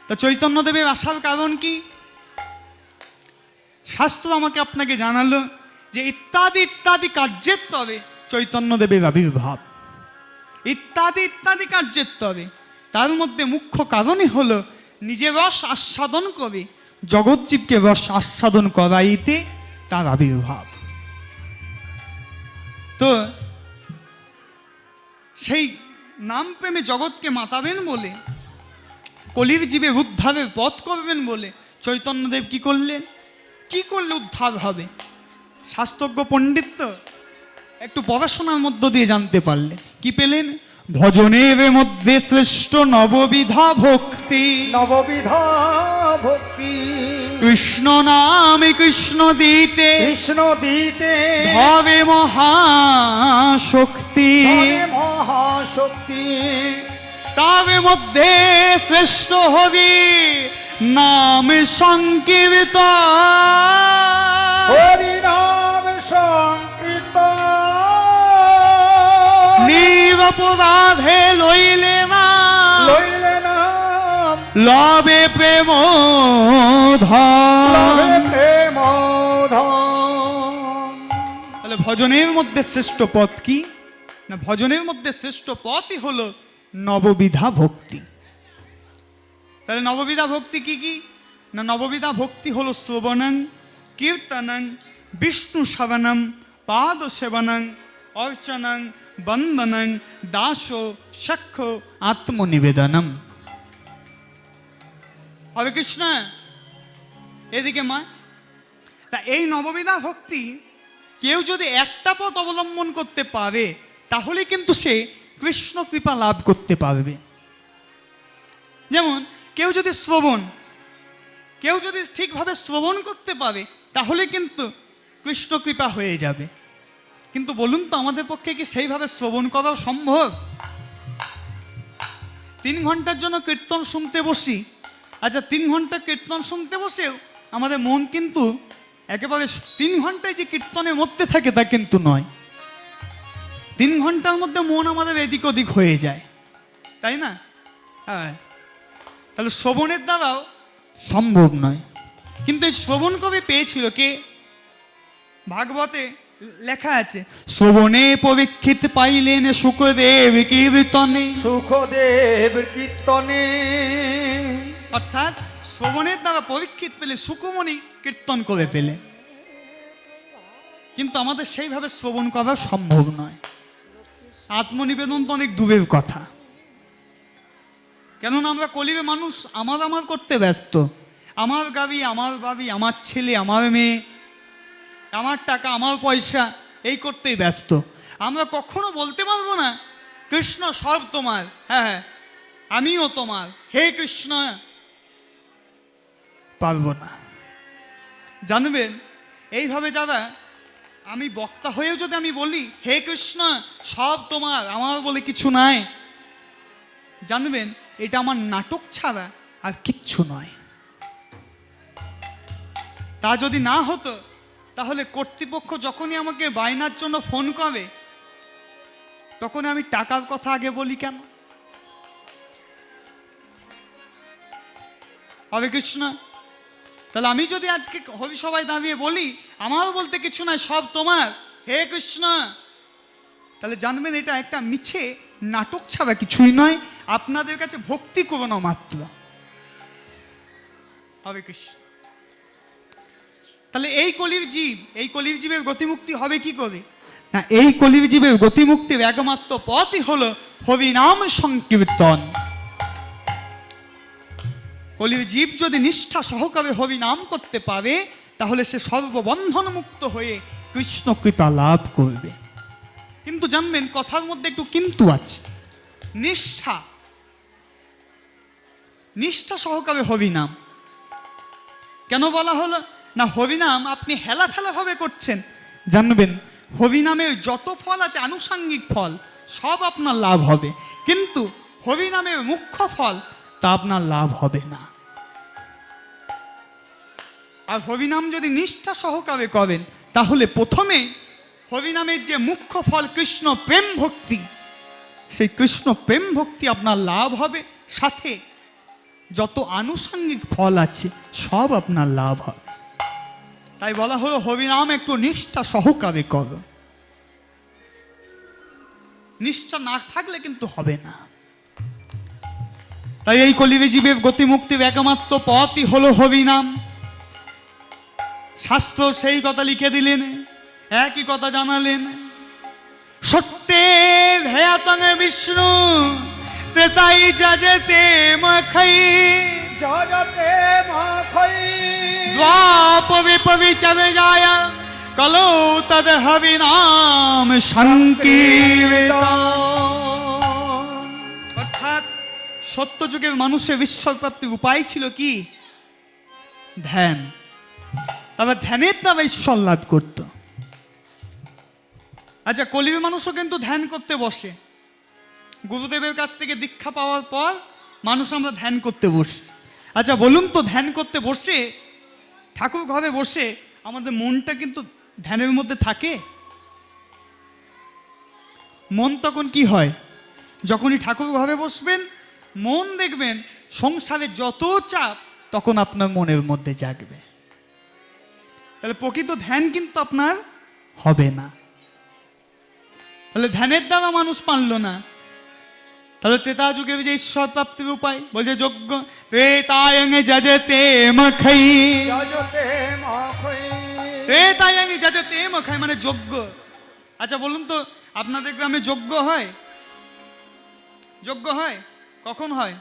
তা চৈতন্যদেবের আসার কারণ কি? শাস্ত্র আমাকে আপনাকে জানালো যে ইত্যাদি ইত্যাদি কার্যের তবে চৈতন্যদেবের আবির্ভাব, ইত্যাদি ইত্যাদি কার্যের তবে। তার মধ্যে মুখ্য কারণই হলো নিজে রস আস্বাদন করে জগৎজীবকে রস আস্বাদন করাইতে তার আবির্ভাব। তো সেই নাম প্রেমে জগৎকে মাতাবেন বলে, কলির জীবে উদ্ধারের পথ করবেন বলে চৈতন্যদেব কি করলেন? কি করলে উদ্ধার হবে? শাস্ত্রজ্ঞ পণ্ডিত তো একটু পড়াশোনার মধ্য দিয়ে জানতে পারলেন। কি পেলেন? ভজনের মধ্যে শ্রেষ্ঠ নববিধা ভক্তি, নববিধা ভক্তি কৃষ্ণ নামে কৃষ্ণ দিতে কৃষ্ণ দিতে ভবে মহাশক্তি, ধরে মহাশক্তি। তার মধ্যে শ্রেষ্ঠ হবি নাম সংকীর্তন, হরি নাম সংকীর্তন নিরপরাধে লইলে না লইলে নাম লবে প্রেম লবে প্রেম ধন। তাহলে ভজনের মধ্যে শ্রেষ্ঠ পথ কি না? ভজনের মধ্যে শ্রেষ্ঠ পথই হলো নববিধা ভক্তি। তাহলে নববিধা ভক্তি কি কি না? নববিধা ভক্তি হলো শ্রবণং, কীর্তনং, বিষ্ণু শ্রবণম, পাদ সেবনং, অর্চনং, বন্দনং, দাস সখ্য আত্মনিবেদনম। হরে কৃষ্ণ। এদিকে মা, তা এই নববিধা ভক্তি কেউ যদি একটা পথ অবলম্বন করতে পারে তাহলে কিন্তু সে কৃষ্ণ কৃপা লাভ করতে পারবে। যেমন কেউ যদি ঠিকভাবে শ্রবণ করতে পারে তাহলে কিন্তু কৃষ্ণ কৃপা হয়ে যাবে। কিন্তু বলুন তো, আমাদের পক্ষে কি সেইভাবে শ্রবণ করাও সম্ভব? 3 ঘন্টার জন্য কীর্তন শুনতে বসি, আচ্ছা 3 ঘন্টা কীর্তন শুনতে বসেও আমাদের মন কিন্তু একেবারে 3 ঘন্টায় যে কীর্তনের মধ্যে থাকে তা কিন্তু নয়। 3 ঘন্টার মধ্যে মন আমাদের এদিক ওদিক হয়ে যায়, তাই না? হ্যাঁ, তাহলে শ্রবণের দ্বারাও সম্ভব নয়। কিন্তু এই শ্রবণ কবি পেয়েছিল কে? ভাগবতে লেখা আছে, শ্রবণে পরীক্ষিত পাইলেন সুখদেব কীর্তনে। সুখদেব কীর্তনে অর্থাৎ শ্রবণের দ্বারা পরীক্ষিত পেলে সুকুমণি কীর্তন করে পেলে। কিন্তু আমাদের সেইভাবে শ্রবণ করা সম্ভব নয়। আত্মনিবেদন তো অনেক দূরের কথা, কেননা আমরা কলিবে মানুষ আমার করতে ব্যস্ত। আমার গাড়ি, আমার বাড়ি, আমার ছেলে, আমার মেয়ে, আমার টাকা, আমার পয়সা, এই করতেই ব্যস্ত। আমরা কখনো বলতে পারবো না কৃষ্ণ সব তোমার, হ্যাঁ আমিও তোমার, হে কৃষ্ণ, পারবো না। জানবেন, এইভাবে যারা, আমি বক্তা হয়েও যদি আমি বলি হে কৃষ্ণ সব তোমার, আমার বলে কিছু নাই, জানবেন এটা আমার নাটক ছাড়া আর কিচ্ছু নয়। তা যদি না হতো তাহলে কর্তৃপক্ষ যখনই আমাকে বায়নার জন্য ফোন করে তখন আমি টাকার কথা আগে বলি কেন? হরে কৃষ্ণ। তাহলে আমি যদি আজকে হরিসভায় দাঁড়িয়ে বলি আমার বলতে কিছু নাই, সব তোমার, হে কৃষ্ণ, তাহলে জানবেন এটা একটা মিছে নাটক ছাড়া কিছুই নয়। আপনাদের কাছে ভক্তি করোনা মাত্র। হরে কৃষ্ণ। তাহলে এই কলির জীবের গতিমুক্তি হবে কি করে না, এই কলির জীবের গতিমুক্তির একমাত্র পথই হলো হরিনাম সংকীর্তন। কলির জীব যদি নিষ্ঠা সহকারে হরিনাম করতে পারে তাহলে সে সর্ববন্ধন মুক্ত হয়ে কৃষ্ণ কৃপা লাভ করবে। কিন্তু জানবেন কথার মধ্যে একটু কিন্তু আছে। নিষ্ঠা সহকারে হরিনাম কেন বলা হলো না? হরিনাম আপনি হেলা ফেলা ভাবে করছেন, জানবেন হরিনামের যত ফল আছে আনুষঙ্গিক ফল সব আপনার লাভ হবে, কিন্তু হরিনামের মুখ্য ফল তা আপনার লাভ হবে না। আর হরিনাম যদি নিষ্ঠা সহকারে করেন তাহলে প্রথমেই হরিনামের যে মুখ্য ফল কৃষ্ণ প্রেম ভক্তি, সেই কৃষ্ণ প্রেম ভক্তি আপনার লাভ হবে, সাথে যত আনুষঙ্গিক ফল আছে সব আপনার লাভ হবে। তাই বলা হলো হরিনাম একটু নিষ্ঠা সহকারে করো। নিষ্ঠা না থাকলে কিন্তু হবে না। তাই এই কলির জীবের গতিমুক্তির একমাত্র পথই হলো হরিনাম। শাস্ত্র সেই কথা লিখে দিলেন, একই কথা জানালেন। সত্যে ভয়াতঙ্গে বিষ্ণু ত্রেতাই যাজতে মখাই যাজতে মাখৈ দ্বাপরে পবিচরে যায় কলো তদ হরিনাম সংকীর্তন। অর্থাৎ সত্যযুগের মানুষের ঈশ্বর প্রাপ্তির উপায় ছিল কি? ধ্যান। তবে ধ্যানের দ্বারা ঈশ্বর লাভ করত। আচ্ছা, কলির মানুষও কিন্তু ধ্যান করতে বসে। গুরুদেবের কাছ থেকে দীক্ষা পাওয়ার পর মানুষ আমরা ধ্যান করতে বসি। আচ্ছা বলুন তো, ধ্যান করতে বসে, ঠাকুর ঘরে বসে আমাদের মনটা কিন্তু ধ্যানের মধ্যে থাকে? মন তখন কি হয়? যখনই ঠাকুর ঘরে বসবেন মন দেখবেন সংসারে যত চাপ তখন আপনার মনের মধ্যে জাগবে। তাহলে প্রকৃত ধ্যান কিন্তু আপনার হবে না। তাহলে ধ্যানের দ্বারা মানুষ পারল না। তাহলে ত্রেতা যুগে যে ঈশ্বর প্রাপ্তির উপায় বলছে যজ্ঞ। ত্রেতায়ঙে যজতে মখাই, যাজতে মাখৈ ত্রেতায়ঙে যজতে মখাই মানে যজ্ঞ। আচ্ছা বলুন তো, আপনাদের গ্রামে যজ্ঞ হয়? যজ্ঞ হয় কখন হয়?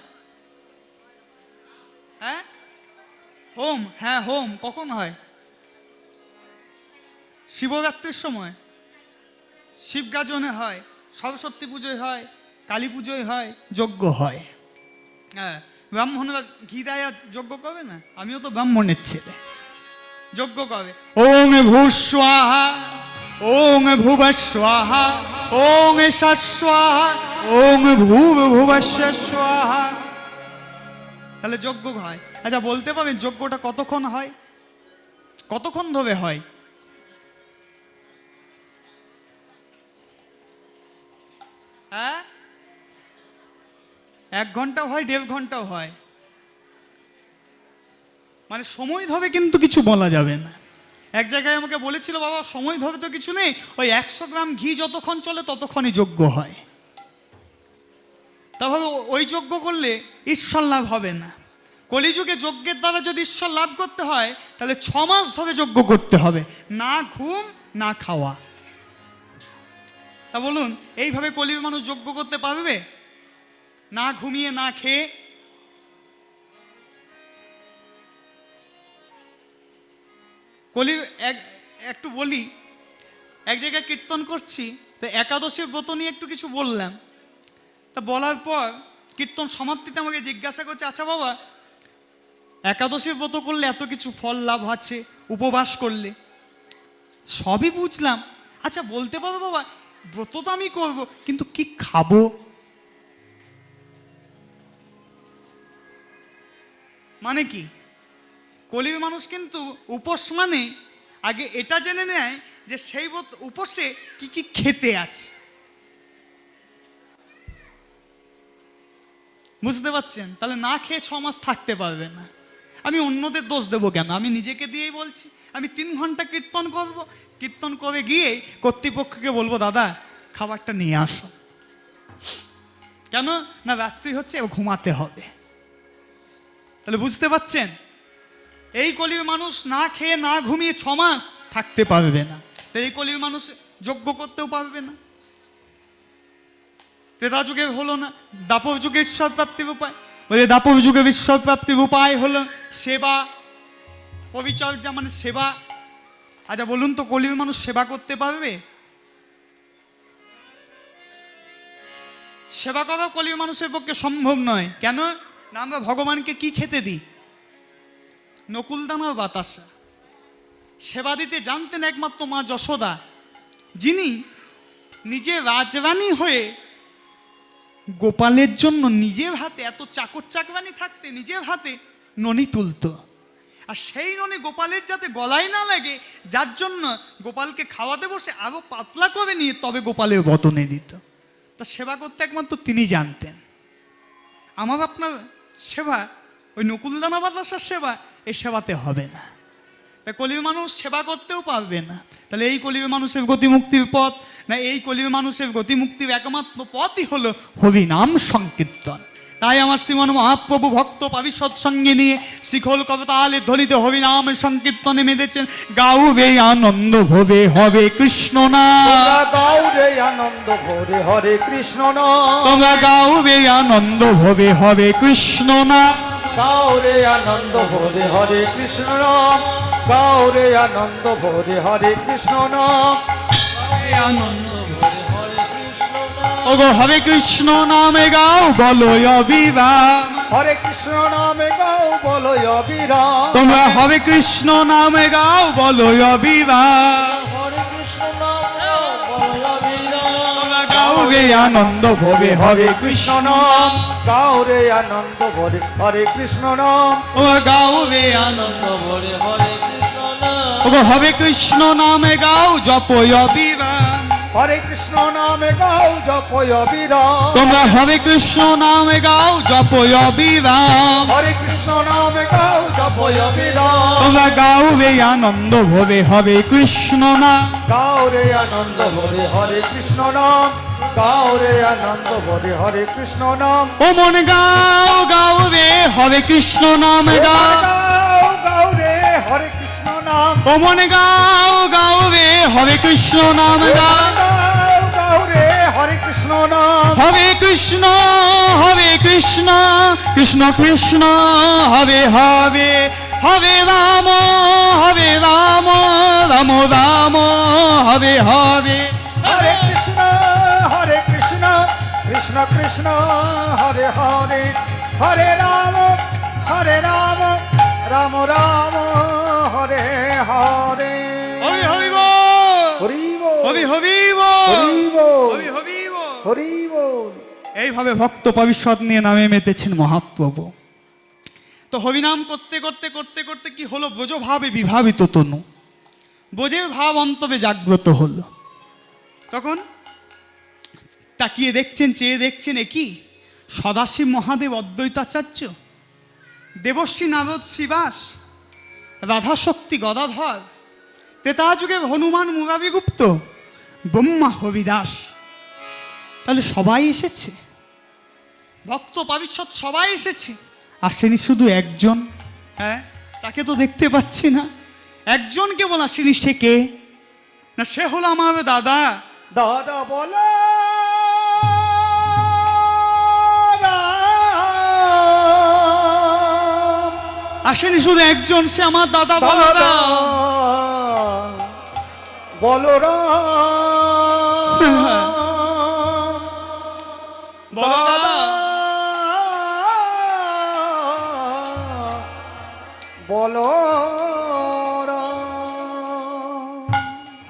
হ্যাঁ, হোম। হ্যাঁ, হোম কখন হয়? শিবরাত্রির সময়, শিব গাজনে হয়, সরস্বতী পুজোয় হয়, কালী পুজোয় হয়, যজ্ঞ হয়। হ্যাঁ, ব্রাহ্মণরা ঘি দেয় আর যজ্ঞ করবে না? আমিও তো ব্রাহ্মণের ছেলে, যজ্ঞ করবে। ওং ভূস্বাহা, ওং ভুবস্বাহা, ওং সস্বাহা, ওং ভূর্ভুবস্য স্বাহা। তাহলে যজ্ঞ হয়। আচ্ছা বলতে পারবেন যজ্ঞটা কতক্ষণ হয়? কতক্ষণ ধরে হয়? হ্যাঁ, 1 ঘন্টাও হয়, 1.5 ঘন্টাও হয়। মানে সময় ধরে কিন্তু কিছু বলা যাবে না। এক জায়গায় আমাকে বলেছিল, বাবা সময় ধরে তো কিছু নেই, ওই 100 গ্রাম ঘি যতক্ষণ চলে ততক্ষণই যজ্ঞ হয়। তাহলে ওই যজ্ঞ করলে ঈশ্বর লাভ হবে না। কলিযুগে যজ্ঞের দ্বারা যদি ঈশ্বর লাভ করতে হয় তাহলে 6 মাস ধরে যজ্ঞ করতে হবে, না ঘুম না খাওয়া। তা বলুন, এইভাবে কলির মানুষ যজ্ঞ করতে পারবে? না ঘুমিয়ে না খেয়ে? কলির একটু বলি, এক জায়গায় কীর্তন করছি, তো একাদশীর ব্রত নিয়ে একটু কিছু বললাম। তা বলার পর কীর্তন সমাপ্তিতে আমাকে জিজ্ঞাসা করছে, আচ্ছা বাবা একাদশীর ব্রত করলে এত কিছু ফল লাভ আছে, উপবাস করলে সবই বুঝলাম। আচ্ছা বলতে পারো বাবা, ব্রত তো আমি করবো কিন্তু কি খাবো? মানে কি? কলির মানুষ কিন্তু উপোস মানে আগে এটা জেনে নেয় যে সেই উপোসে কি কি খেতে আছে। বুঝতে পারছেন? তাহলে না খেয়ে 6 মাস থাকতে পারবে না। আমি অন্যদের দোষ দেবো কেন? আমি নিজেকে দিয়েই বলছি। আমি 3 ঘন্টা কীর্তন করব, কীর্তন করে গিয়ে কর্তৃপক্ষকে বলবো দাদা খাবারটা নিয়ে আসো। কেন না? রাত্রি হচ্ছে, ঘুমাতে হবে। তাহলে বুঝতে পারছেন, এই কলির মানুষ না খেয়ে না ঘুমিয়ে 6 মাস থাকতে পারবে না। তো এই কলির মানুষ যজ্ঞ করতেও পারবে না। ত্রেতা যুগের হলো না, দাপর যুগে ঈশ্বর প্রাপ্তির উপায়। ওই দাপর যুগে ঈশ্বর প্রাপ্তির উপায় হলো সেবা, পরিচর্যা মানে সেবা। আচ্ছা বলুন তো, কলির মানুষ সেবা করতে পারবে? সেবা করা কলির মানুষের পক্ষে সম্ভব নয়। কেন না, আমরা ভগবানকে কি খেতে দিই? নকুলদানা বাতাসা। সেবা দিতে জানতেন একমাত্র মা যশোদা, যিনি নিজে রাজরানী হয়ে গোপালের জন্য নিজের হাতে, এত চাকর চাকরানি থাকতে নিজের হাতে ননি তুলত। আর সেই ননি গোপালের যাতে গলায় না লাগে, যার জন্য গোপালকে খাওয়াতে বসে আরো পাতলা করে নিয়ে তবে গোপালের বতনে দিত। তা সেবা করতে একমাত্র তিনি জানতেন। আমার আপনার সেবা ওই নকুলদানা বাতাসার সেবা, এই সেবাতে হবে না। তা কলির মানুষ সেবা করতেও পারবে না। তাহলে এই কলির মানুষের গতি মুক্তির পথ না, এই কলির মানুষের গতি মুক্তির একমাত্র পথই হলো হরিনাম সংকীর্তন। তাই আমার শ্রীমান মহাপ্রভু ভক্ত পারিষদ সঙ্গে নিয়ে শিখল করতালে ধ্বনিতে হরিনাম সংকীর্তনে মেতেছেন। গাউবে আনন্দ ভবে হবে কৃষ্ণ নাম, তোমরা গাও রে আনন্দ ভরে হরে কৃষ্ণ নাম, তোমরা গাউবে আনন্দ ভবে হবে কৃষ্ণ নাম, গাও রে আনন্দ ভরে হরে কৃষ্ণ নাম, গাও রে আনন্দ ভরে হরে কৃষ্ণ নাম, আনন্দ হরে হরে কৃষ্ণ নাম, ওগো হরে কৃষ্ণ নামে গাও বলো অবিরাম, হরে কৃষ্ণ নামে গাও বলো অবিরাম, তোমরা হরে কৃষ্ণ নামে গাও বলো অবিরাম, হরে কৃষ্ণ নাম বল অবিরাম, তোমরা গাওবে আনন্দ ভবে হবে কৃষ্ণ নাম, গাও রে আনন্দ ভরে হরে কৃষ্ণ নাম, ও গাওবে আনন্দ ভরে হরে কৃষ্ণ নাম, ওগো হরে কৃষ্ণ নামে গাও জপ অবিরাম, হরে কৃষ্ণ নামে গাও জপ অবিরাম, তোমরা হরে কৃষ্ণ নামে গাও জপ অবিরাম, হরে কৃষ্ণ নামে গাও জপ অবিরাম, তোমরা গাওবে আনন্দ ভবে হবে কৃষ্ণ নাম, গাও রে আনন্দ ভরে হরে কৃষ্ণ নাম, গাও রে আনন্দ ভরে হরে কৃষ্ণ নাম, ও মন গাও গাওবে হরে কৃষ্ণ নামে গাও, গাও গাও রে হরে কৃষ্ণ নাম, ও মন গাও গাওবে হরে কৃষ্ণ নামে গাও, গাও গাও রে হরে কৃষ্ণ নাম, হরে কৃষ্ণ কৃষ্ণ কৃষ্ণ হরে হরে, হরে রাম রাম রাম হরে হরে, হরে কৃষ্ণ কৃষ্ণ কৃষ্ণ হরে হরে, হরে রাম রাম রাম হরে হরে, হরি হরি বল, হরি বল, হরি হরি বল, হরি বল, হরি হরি বল। হরি বল। এইভাবে ভক্ত পরিষদ নিয়ে নামে মেতেছেন মহাপ্রভু। তো হরিনাম করতে করতে করতে করতে কি হলো, ব্রজভাবে বিভাবিত তনু, ব্রজের ভাব অন্তরে জাগ্রত হলো। তখন তাকিয়ে দেখছেন, চেয়ে দেখছেন, এ কি সদাশিব মহাদেব অদ্বৈতাচার্য, দেবশ্রী নারদ শিবাস, রাধাশক্তি গদাধর, ত্রেতা যুগের হনুমান মুরারিগুপ্ত, ব্রহ্মা হরিদাস। তাহলে সবাই এসেছে, ভক্ত পারিষদ সবাই এসেছে, আসেনি শুধু একজন। হ্যাঁ, তাকে তো দেখতে পাচ্ছি না। একজন কেবল আসেনি, সে কে? না, সে হলো আমার দাদা। দাদা বলো আসেনি শুধু একজন, সে আমার দাদা দাদা বলরাম। বলরাম, বলরাম। বলরাম,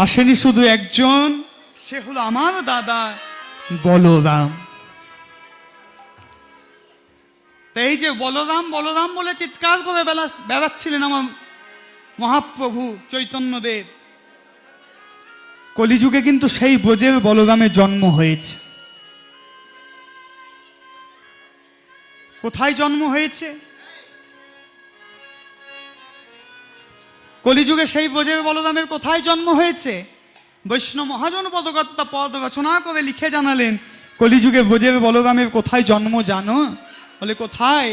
আসেনি শুধু একজন, সে হলো আমার দাদা বলরাম। তো এই যে বলরাম বলরাম বলে চিৎকার করে বেড়াচ্ছিলেন আমার মহাপ্রভু চৈতন্যদেব, কলিযুগে কিন্তু সেই ব্রজের বলরামের জন্ম হয়েছে। কোথায় জন্ম হয়েছে? কলিযুগে সেই ব্রজের বলরামের কোথায় জন্ম হয়েছে? বৈষ্ণব মহাজন পদকর্তা পদ রচনা করে লিখে জানালেন, কলিযুগে ব্রজের বলরামের কোথায় জন্ম জানো? বলে কোথায়?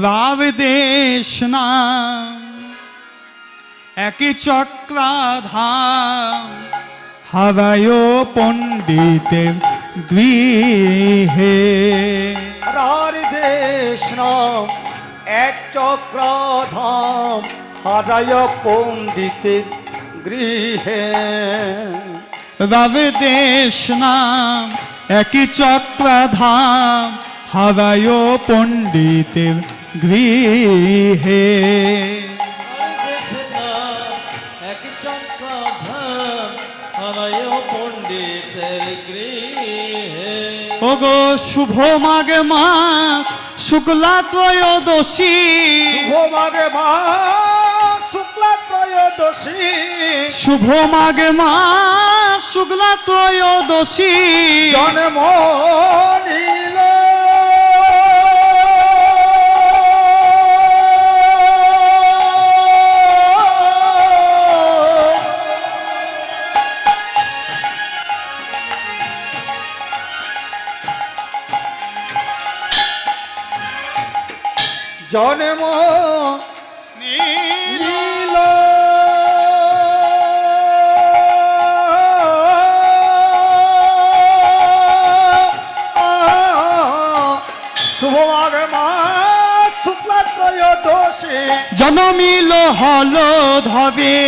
রাব দেশ না একে চক্রাধাম, হাবায় পণ্ডিতের গৃহে। রার দেশ নাম এক চক্রধাম, হারায় পণ্ডিতের গৃহে। রাব দেশ নাম একই চক্রধাম, হাবায় পণ্ডিতের গৃহে। এক চক্রধাম হারায় পণ্ডিতের গৃহে। ওগো শুভ মাঘ মাস শুক্লা ত্রয়োদশী, শুভ মাঘে মাস শুক্লা ত্রয়োদশী, শুভ মাঘ মাস শুক্লা ত্রয়োদশী, জন্ম নিল জন্ম নীল শুভ মাঘ মাস শুক্লা ত্রয়োদশী, জনমিল হল ধবে,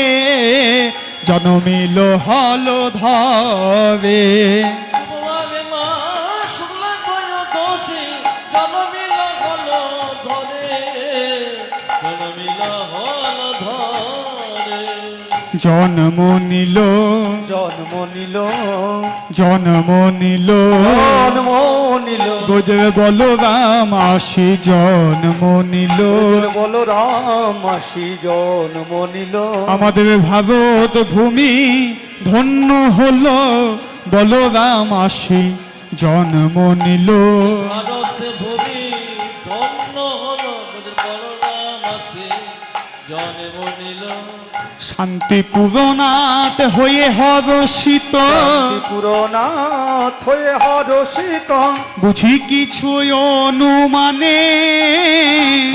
জনমিল হল ধবে। শুভমাঘে মাস শুক্লা ত্রয়োদশী, জনমিল হল ধরে, জনমিল হল ধরে। জন্ম নিল, জন্ম নিল জন্ম নিল, জন্ম নিল, বোঝে বলরাম আসি জন্ম নিল। বলো রাম আসি জন্ম নিল। আমাদের ভারত ভূমি ধন্য হলো, বলরাম আসি জন্ম নিল। ভারত ভূমি ধন্য হলো, বলরাম আসি জন্ম নিল। শান্তিপুরনাথ হয়ে হরষিত, পুরনাথ হয়ে হরষিত, বুঝি কিছু অনুমানে,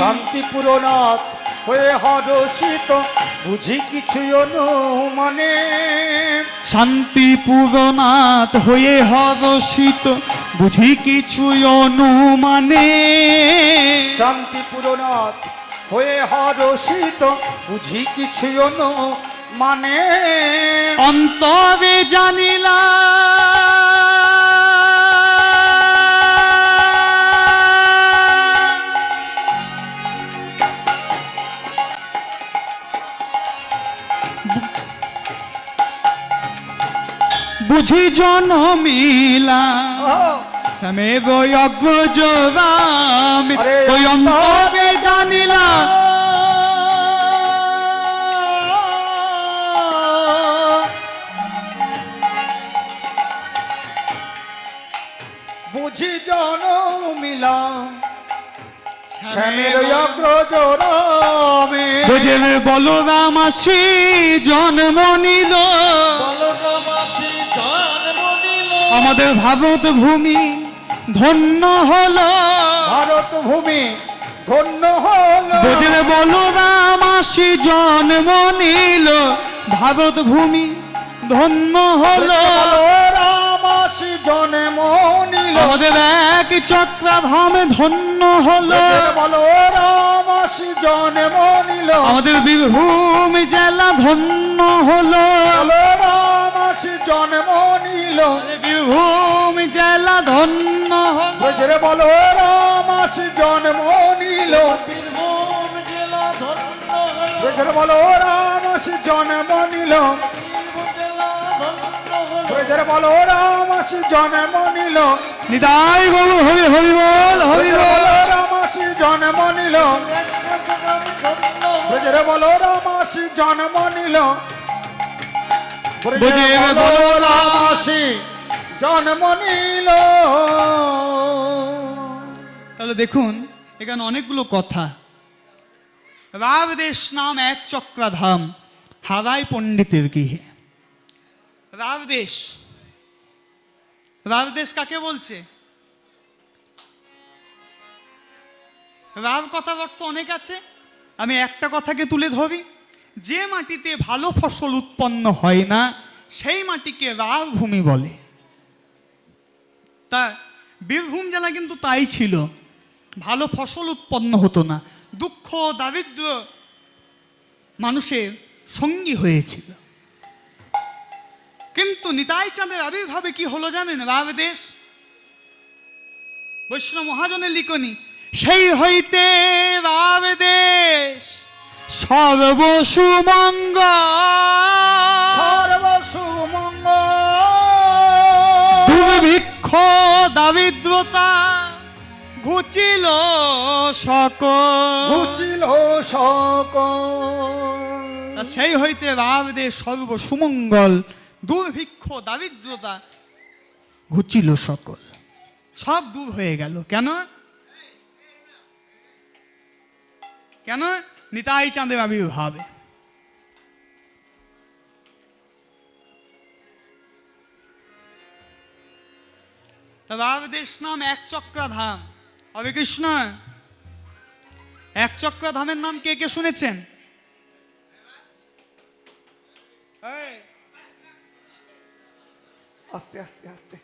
শান্তি পুরনাথ হয়ে হরষিত, বুঝি কিছু অনুমানে। শান্তিপুরনাথ হয়ে হরষিত, বুঝি কিছু অনুমানে। শান্তি পুরনাথ হয়ে হরষিত, বুঝি কিছু অনুমানে। অন্তরে জানিলা বুঝি জনমিলা সমেব অগ্রজরাম, আরে ওই অন্তরে জানিলা বুঝি জনমিলাম শ্যামের অগ্রজরামে। বুঝে বলরাম আসি জন্ম নিল, বলরাম আসি জন্ম নিল। আমাদের ভারত ভূমি ধন্য হলো। ভারত ভূমি ধন্য হল, বুঝে বলরাম আসি জন্ম নিল, ভারত ভূমি ধন্য হলো। রাম আসি জন্ম নিল। আমাদের এক চক্রধামে ধন্য হলো। বলো রাম আসি জন্ম নিল। আমাদের বীরভূম জেলা ধন্য হলো। বলো রাম আসি জন্ম নিল। বীরভূম জেলা ধন্য হলো। বুঝরে বলো রাম আসি জন্ম নিল। বীরভূম জেলা ধন্য হলো, বুঝরে বলো রাম আসি জন্ম নিল। বীরভূম জেলা ধন্য হলো। বুঝরে বলো রাম আসি জন্ম নিল। নিতাই গরু হরি হরি বল হরি বুঝরে বল। বলো রাম আসি জন্ম নিল। বুঝরে বলো রাম আসি জন্ম নিল। বুঝরে বলো রাম আসি জন্ম নিল। তাহলে দেখুন এখানে অনেকগুলো কথা। রাব দেশ নাম এক চক্রধাম, হারায় পণ্ডিতের গৃহে। রাব দেশ, রাব দেশ কাকে বলছে? রাব কথার অর্থ অনেক আছে, আমি একটা কথাকে তুলে ধরি। যে মাটিতে ভালো ফসল উৎপন্ন হয় না সেই মাটিকে রাগ ভূমি বলে। তা বীরভূম জেলা কিন্তু তাই ছিল, ভালো ফসল উৎপন্ন হতো না, দুঃখ দারিদ্র মানুষের সঙ্গী হয়েছিল। কিন্তু নিতাই চাঁদের আবির্ভাবে কি হলো জানেন? রাব দেশ, বৈষ্ণব মহাজনের লিখনি, সেই হইতে রাব দেশ সর্বসুমঙ্গল, সর্বসুমঙ্গল দুর্ভিক্ষ দারিদ্রতা ঘুচিল সকল। ঘুচিল সকল। তা সেই হইতে রাব দেশ সর্বসুমঙ্গল, দুর্ভিক্ষ দারিদ্রতা ঘুচিল সকল, সব দূর হয়ে গেল। কেন? কেন? নিতাই চাঁদের আবির্ভাবে। তা রাব দেশ নাম এক চক্রা ধাম। হরে কৃষ্ণ। এক চক্রা ধামের নাম কে কে শুনেছেন? এই, আস্তে আস্তে আস্তে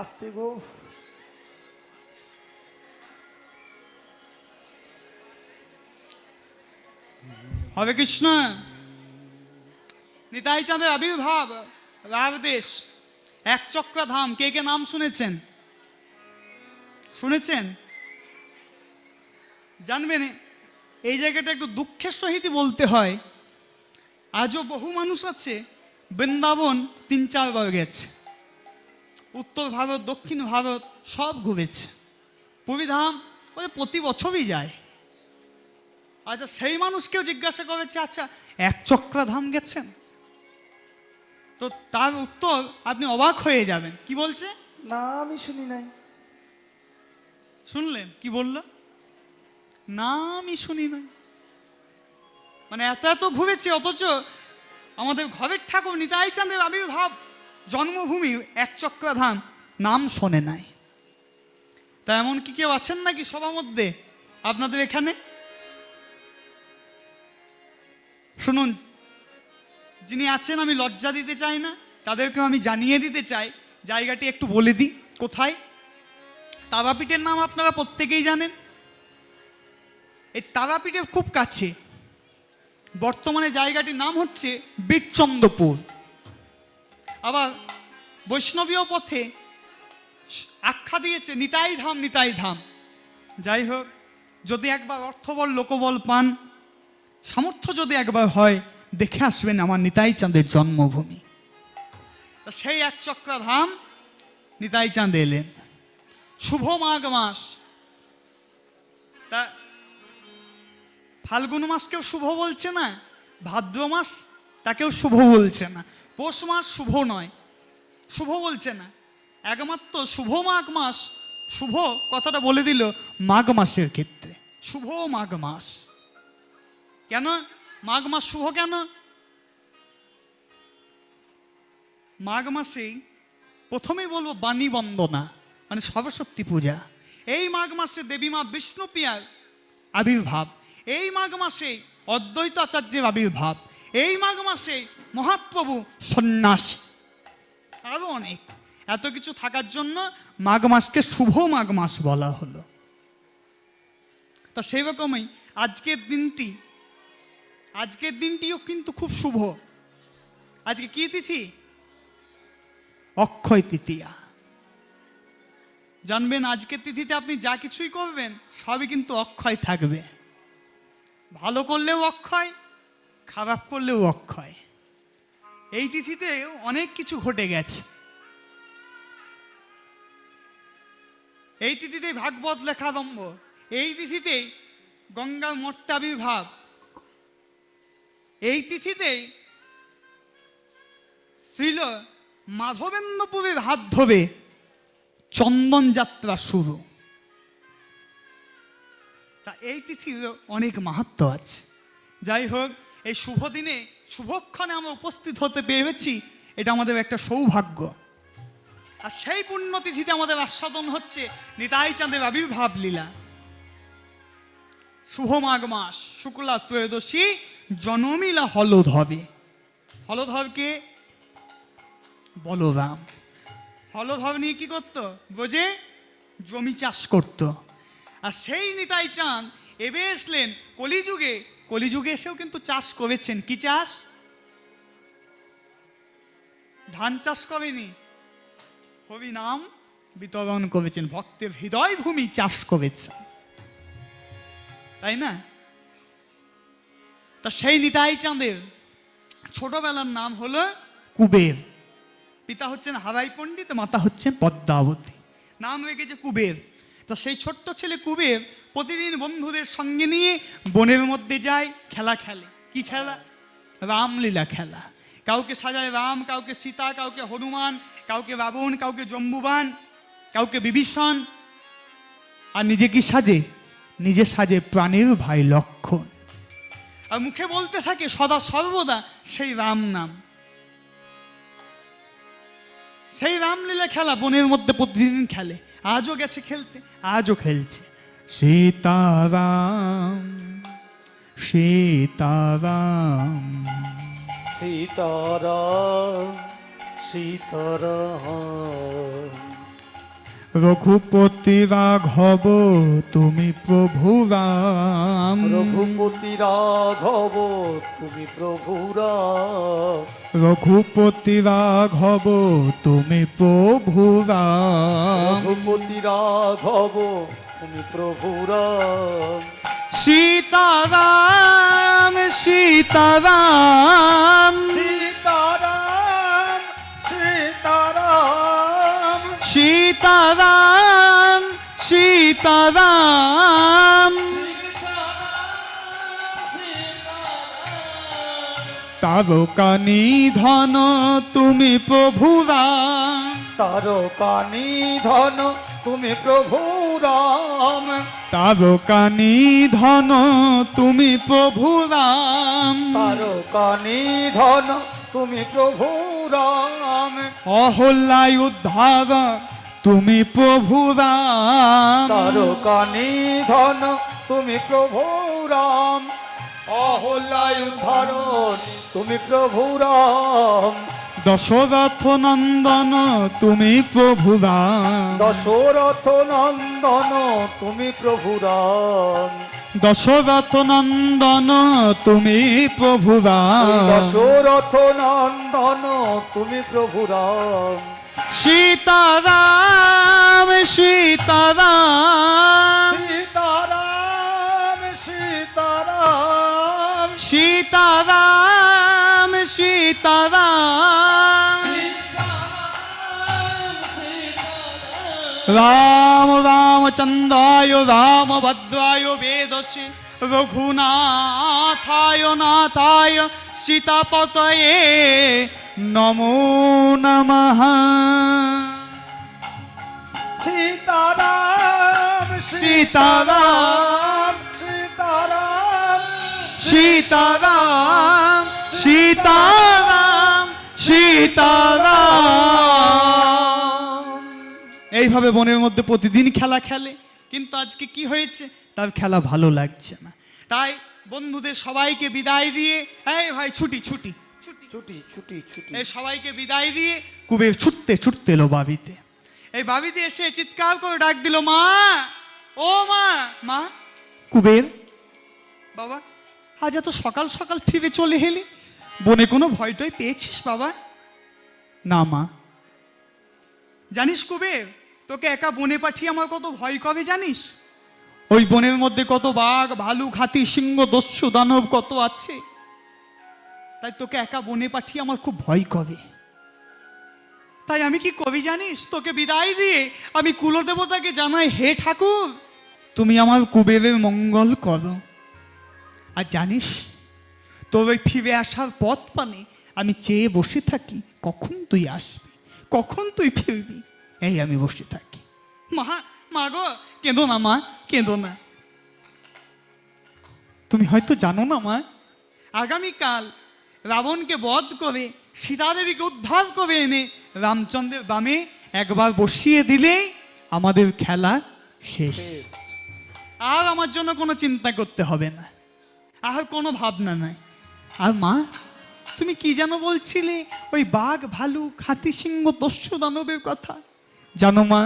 আস্তে গো। হরে কৃষ্ণ। নিতাই চাঁদের আবির্ভাব, রাব দেশ, এক চক্রা ধাম, কে কে নাম শুনেছেন? শুনেছেন? জানবেন এই জায়গাটা একটু দুঃখের সহিত বলতে হয়, আজও বহু মানুষ আছে বৃন্দাবন 3-4 বার গেছে, উত্তর ভারত দক্ষিণ ভারত সব ঘুরেছে, পুরীধাম ওই প্রতি বছরই যায়। আচ্ছা সেই মানুষকেও জিজ্ঞাসা করেছে, আচ্ছা এক চক্রা ধাম গেছেন? তো তার উত্তর আপনি অবাক হয়ে যাবেন। কি বলছে? না আমি শুনি নাই। শুনলেন কি বলল? না আমি শুনি নাই। মানে এত এত ঘুরেছে, অথচ আমাদের ঘরের ঠাকুর নিতাই চাঁদের আবির্ভাব জন্মভূমি এক চক্রা ধাম নাম শোনে নাই। তা এমন কি কেউ আছেন নাকি সবার মধ্যে আপনাদের এখানে? শুনুন, যিনি আছেন আমি লজ্জা দিতে চাই না, তাদেরকেও আমি জানিয়ে দিতে চাই, জায়গাটি একটু বলে দিই কোথায়। তারাপীঠের নাম আপনারা প্রত্যেকেই জানেন। এই তারাপীঠের খুব কাছে বর্তমানে জায়গাটির নাম হচ্ছে বীরচন্দ্রপুর। আবার বৈষ্ণবীয় পথে আখ্যা দিয়েছে নিতাই ধাম, নিতাই ধাম। যাই হোক, যদি একবার অর্থবল লোকবল পান, সামর্থ্য যদি একবার হয়, দেখে আসবেন আমার নিতাই চাঁদের জন্মভূমি। তা সেই এক চক্রা ধাম নিতাই চাঁদ এলেন শুভ মাঘ মাস। তা ফাল্গুন মাসকেও শুভ বলছে না, ভাদ্র মাস তাকেও শুভ বলছে না, পৌষ মাস শুভ নয়, শুভ বলছে না, একমাত্র শুভ মাঘ মাস। শুভ কথাটা বলে দিল মাঘ মাসের ক্ষেত্রে, শুভ মাঘ মাস। কেন মাঘ মাস শুভ? কেন? মাঘ মাসেই প্রথমেই বলবো বাণী বন্দনা, মানে সরস্বতী পূজা। এই মাঘ মাসে দেবী মা বিষ্ণুপ্রিয়ার আবির্ভাব, এই মাঘ মাসে অদ্বৈত আচার্যের আবির্ভাব, এই মাঘ মাসে মহাপ্রভু সন্ন্যাস, আরো অনেক এত কিছু থাকার জন্য মাঘ মাসকে শুভ মাঘ মাস বলা হলো। তা সেই রকমই আজকের দিনটিও কিন্তু খুব শুভ। আজকে কি তিথি? অক্ষয় তৃতীয়া। জানবেন আজকের তিথিতে আপনি যা কিছুই করবেন সবই কিন্তু অক্ষয় থাকবে। ভালো করলেও অক্ষয়, খারাপ করলেও অক্ষয়। এই তিথিতে অনেক কিছু ঘটে গেছে। এই তিথিতেই ভাগবত লেখা আরম্ভ, এই তিথিতেই গঙ্গার মর্তে আবির্ভাব, এই তিথিতেই শ্রীল মাধবেন্দ্রপুরের হাত ধরে চন্দন যাত্রা শুরু। তা এই তিথির অনেক মাহাত্ম্য আছে। যাই হোক, এই শুভ দিনে শুভক্ষণে আমরা উপস্থিত হতে পেরেছি, এটা আমাদের একটা সৌভাগ্য। আর সেই পুণ্যতিথিতে আমাদের আস্বাদন হচ্ছে নিতাই চাঁদের আবির্ভাব লীলা। শুভ মাঘ মাস শুক্লা ত্রয়োদশী জনমিলা হলদ হবে। হলধরকে বলরাম। হলধর নিয়ে কি করতো? ব্রজে জমি চাষ করত। আর সেই নিতাই চাঁদ এবে এসলেন কলিযুগে। কলিযুগে এসেও কিন্তু চাষ করেছেন। কি চাষ? ধান চাষ করেনি, হরি নাম বিতরণ করেছেন, ভক্তের হৃদয় ভূমি চাষ করেছেন, তাই না? তা সেই নিতাই চাঁদের ছোটবেলার নাম হলো কুবের। পিতা হচ্ছেন হারাই পণ্ডিত, মাতা হচ্ছেন পদ্মাবতী, নাম রেখেছে কুবের। তা সেই ছোট্ট ছেলে কুবের প্রতিদিন বন্ধুদের সঙ্গে নিয়ে বনের মধ্যে যায়, খেলা খেলে। কি খেলা? রামলীলা খেলা। কাউকে সাজায় রাম, কাউকে সীতা, কাউকে হনুমান, কাউকে রাবণ, কাউকে জম্বুবান, কাউকে বিভীষণ। আর নিজে কি সাজে? নিজে সাজে প্রাণের ভাই লক্ষণ। আর মুখে বলতে থাকে সদা সর্বদা সেই রাম নাম। সেই রামলীলা খেলা বনের মধ্যে প্রতিদিন খেলে। আজও গেছে খেলতে, আজও খেলছে। সীতারাম সীতারাম সীতারাম সীতারাম রঘুপতি রাঘব তুমি প্রভু রাম। রঘুপতি রাঘব তুমি প্রভু রাম। রঘুপতি রাঘব তুমি প্রভু রাম। রঘুপতি রাঘব তুমি প্রভু রাম। সীতারাম সীতারাম সীতারাম সীতারাম সীতারাম সীতারাম তারকা নিধন তুমি প্রভু রাম। তারকা নিধন তুমি প্রভু রাম। তারকা নিধন তুমি প্রভু রাম। তারকা নিধন তুমি প্রভু রাম। অহল্যায় উদ্ধার তুমি প্রভু রাম। তারকা নিধন তুমি প্রভু রাম। অহল্যায় উদ্ধারণ তুমি প্রভু রাম। দশরথ নন্দন তুমি প্রভু রাম। দশরথ নন্দন তুমি প্রভু রাম। দশরথ নন্দন তুমি প্রভু রাম। দশরথ নন্দন তুমি প্রভু রাম। সীতারাম সীতারাম সীতারাম সীতারাম সীতারাম সীতারাম রাম রামচন্দ্রায় রামভদ্রায় বেদস্যে রঘুনাথায় নাথায় সীতাপতয়ে নমো নমঃ। সীতারাম সীতারাম সীতারাম সীতারাম সীতারাম সীতারাম। এইভাবে বনের মধ্যে প্রতিদিন খেলা খেলে, কিন্তু আজকে কি হয়েছে? তার খেলা ভালো লাগছে না। তাই বন্ধুদের সবাইকে বিদায় দিয়ে, এই ভাই ছুটি ছুটি ছুটি ছুটি ছুটি ছুটি এই সবাইকে বিদায় দিয়ে কুবের ছুটতে ছুটতে এলো বাবিতে। এই বাবিতে এসে চিৎকার করে ডাক দিল, মা ও মা। মা কুবের, বাবা আজ এত সকাল সকাল ফিরে চলে এলি, বনে কোনো ভয় টয় পেয়েছিস বাবা? না মা। জানিস কুবের, তোকে একা বনে পাঠিয়ে আমার কত ভয় করে জানিস? ওই বনের মধ্যে কত বাঘ ভালুক হাতি সিংহ দস্যু দানব কত আছে, তাই তোকে একা বনে পাঠিয়ে আমার খুব ভয় করে। তাই আমি কি করি জানিস? তোকে বিদায় দিয়ে আমি কুলদেবতাকে জানাই, হে ঠাকুর তুমি আমার কুবেরের মঙ্গল করো। আর জানিস তোর ওই ফিরে আসার পথ পানে আমি চেয়ে বসে থাকি, কখন তুই আসবি, কখন তুই ফিরবি, এই আমি বসে থাকি। মা মা গো কেঁদো না মা, কেঁদো না। তুমি হয়তো জানো না মা, আগামীকাল রাবণকে বধ করে সীতাদেবীকে উদ্ধার করে এনে রামচন্দ্রের বামে একবার বসিয়ে দিলেই আমাদের খেলা শেষ। আর আমার জন্য কোনো চিন্তা করতে হবে না, আর কোনো ভাবনা নাই। আর মা তুমি কি যেন বলছিলে ওই বাঘ ভালুক হাতি সিংহ দস্যু দানবের কথা? জানো মা,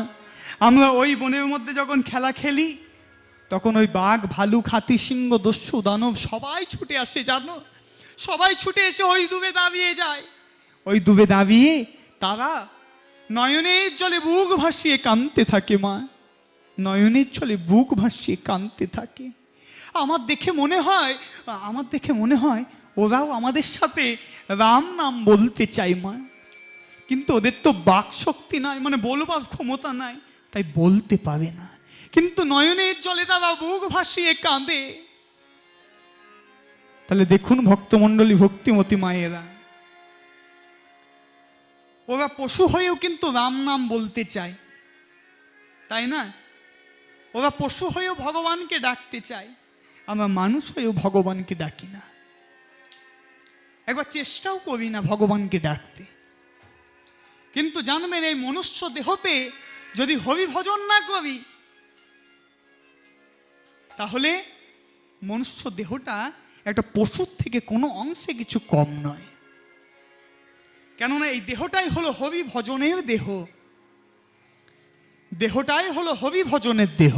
আমরা ওই বনের মধ্যে যখন খেলা খেলি তখন ওই বাঘ ভালুক হাতি সিংহ দস্যু দানব সবাই ছুটে আসে, জানো? সবাই ছুটে এসে ওই ডুবে দাঁড়িয়ে যায়। ওই ডুবে দাঁড়িয়ে তারা নয়নের জলে বুক ভাসিয়ে কাঁদতে থাকে মা, নয়নের জলে বুক ভাসিয়ে কাঁদতে থাকে। আমার দেখে মনে হয় ওরাও আমাদের সাথে রাম নাম বলতে চাই মা, কিন্তু ওদের তো বাক শক্তি নাই, মানে বলবার ক্ষমতা নাই, তাই বলতে পারে না। কিন্তু নয়নের জলে তারা বুক ভাসিয়ে কাঁদে। তাহলে দেখুন ভক্তমণ্ডলী, ভক্তিমতী মায়েরা, ওরা পশু হয়েও কিন্তু রাম নাম বলতে চায়, তাই না? ওরা পশু হয়েও ভগবানকে ডাকতে চায়, আমরা মানুষ হয়েও ভগবানকে ডাকি না, একবার চেষ্টাও করি না ভগবানকে ডাকতে। কিন্তু জানবেন, এই মনুষ্য দেহ পেয়ে যদি হরি ভজন না করি তাহলে মনুষ্য দেহটা একটা পশুর থেকে কোনো অংশে কিছু কম নয়। কেননা এই দেহটাই হলো হরি ভজনের দেহ, দেহটাই হলো হরি ভজনের দেহ।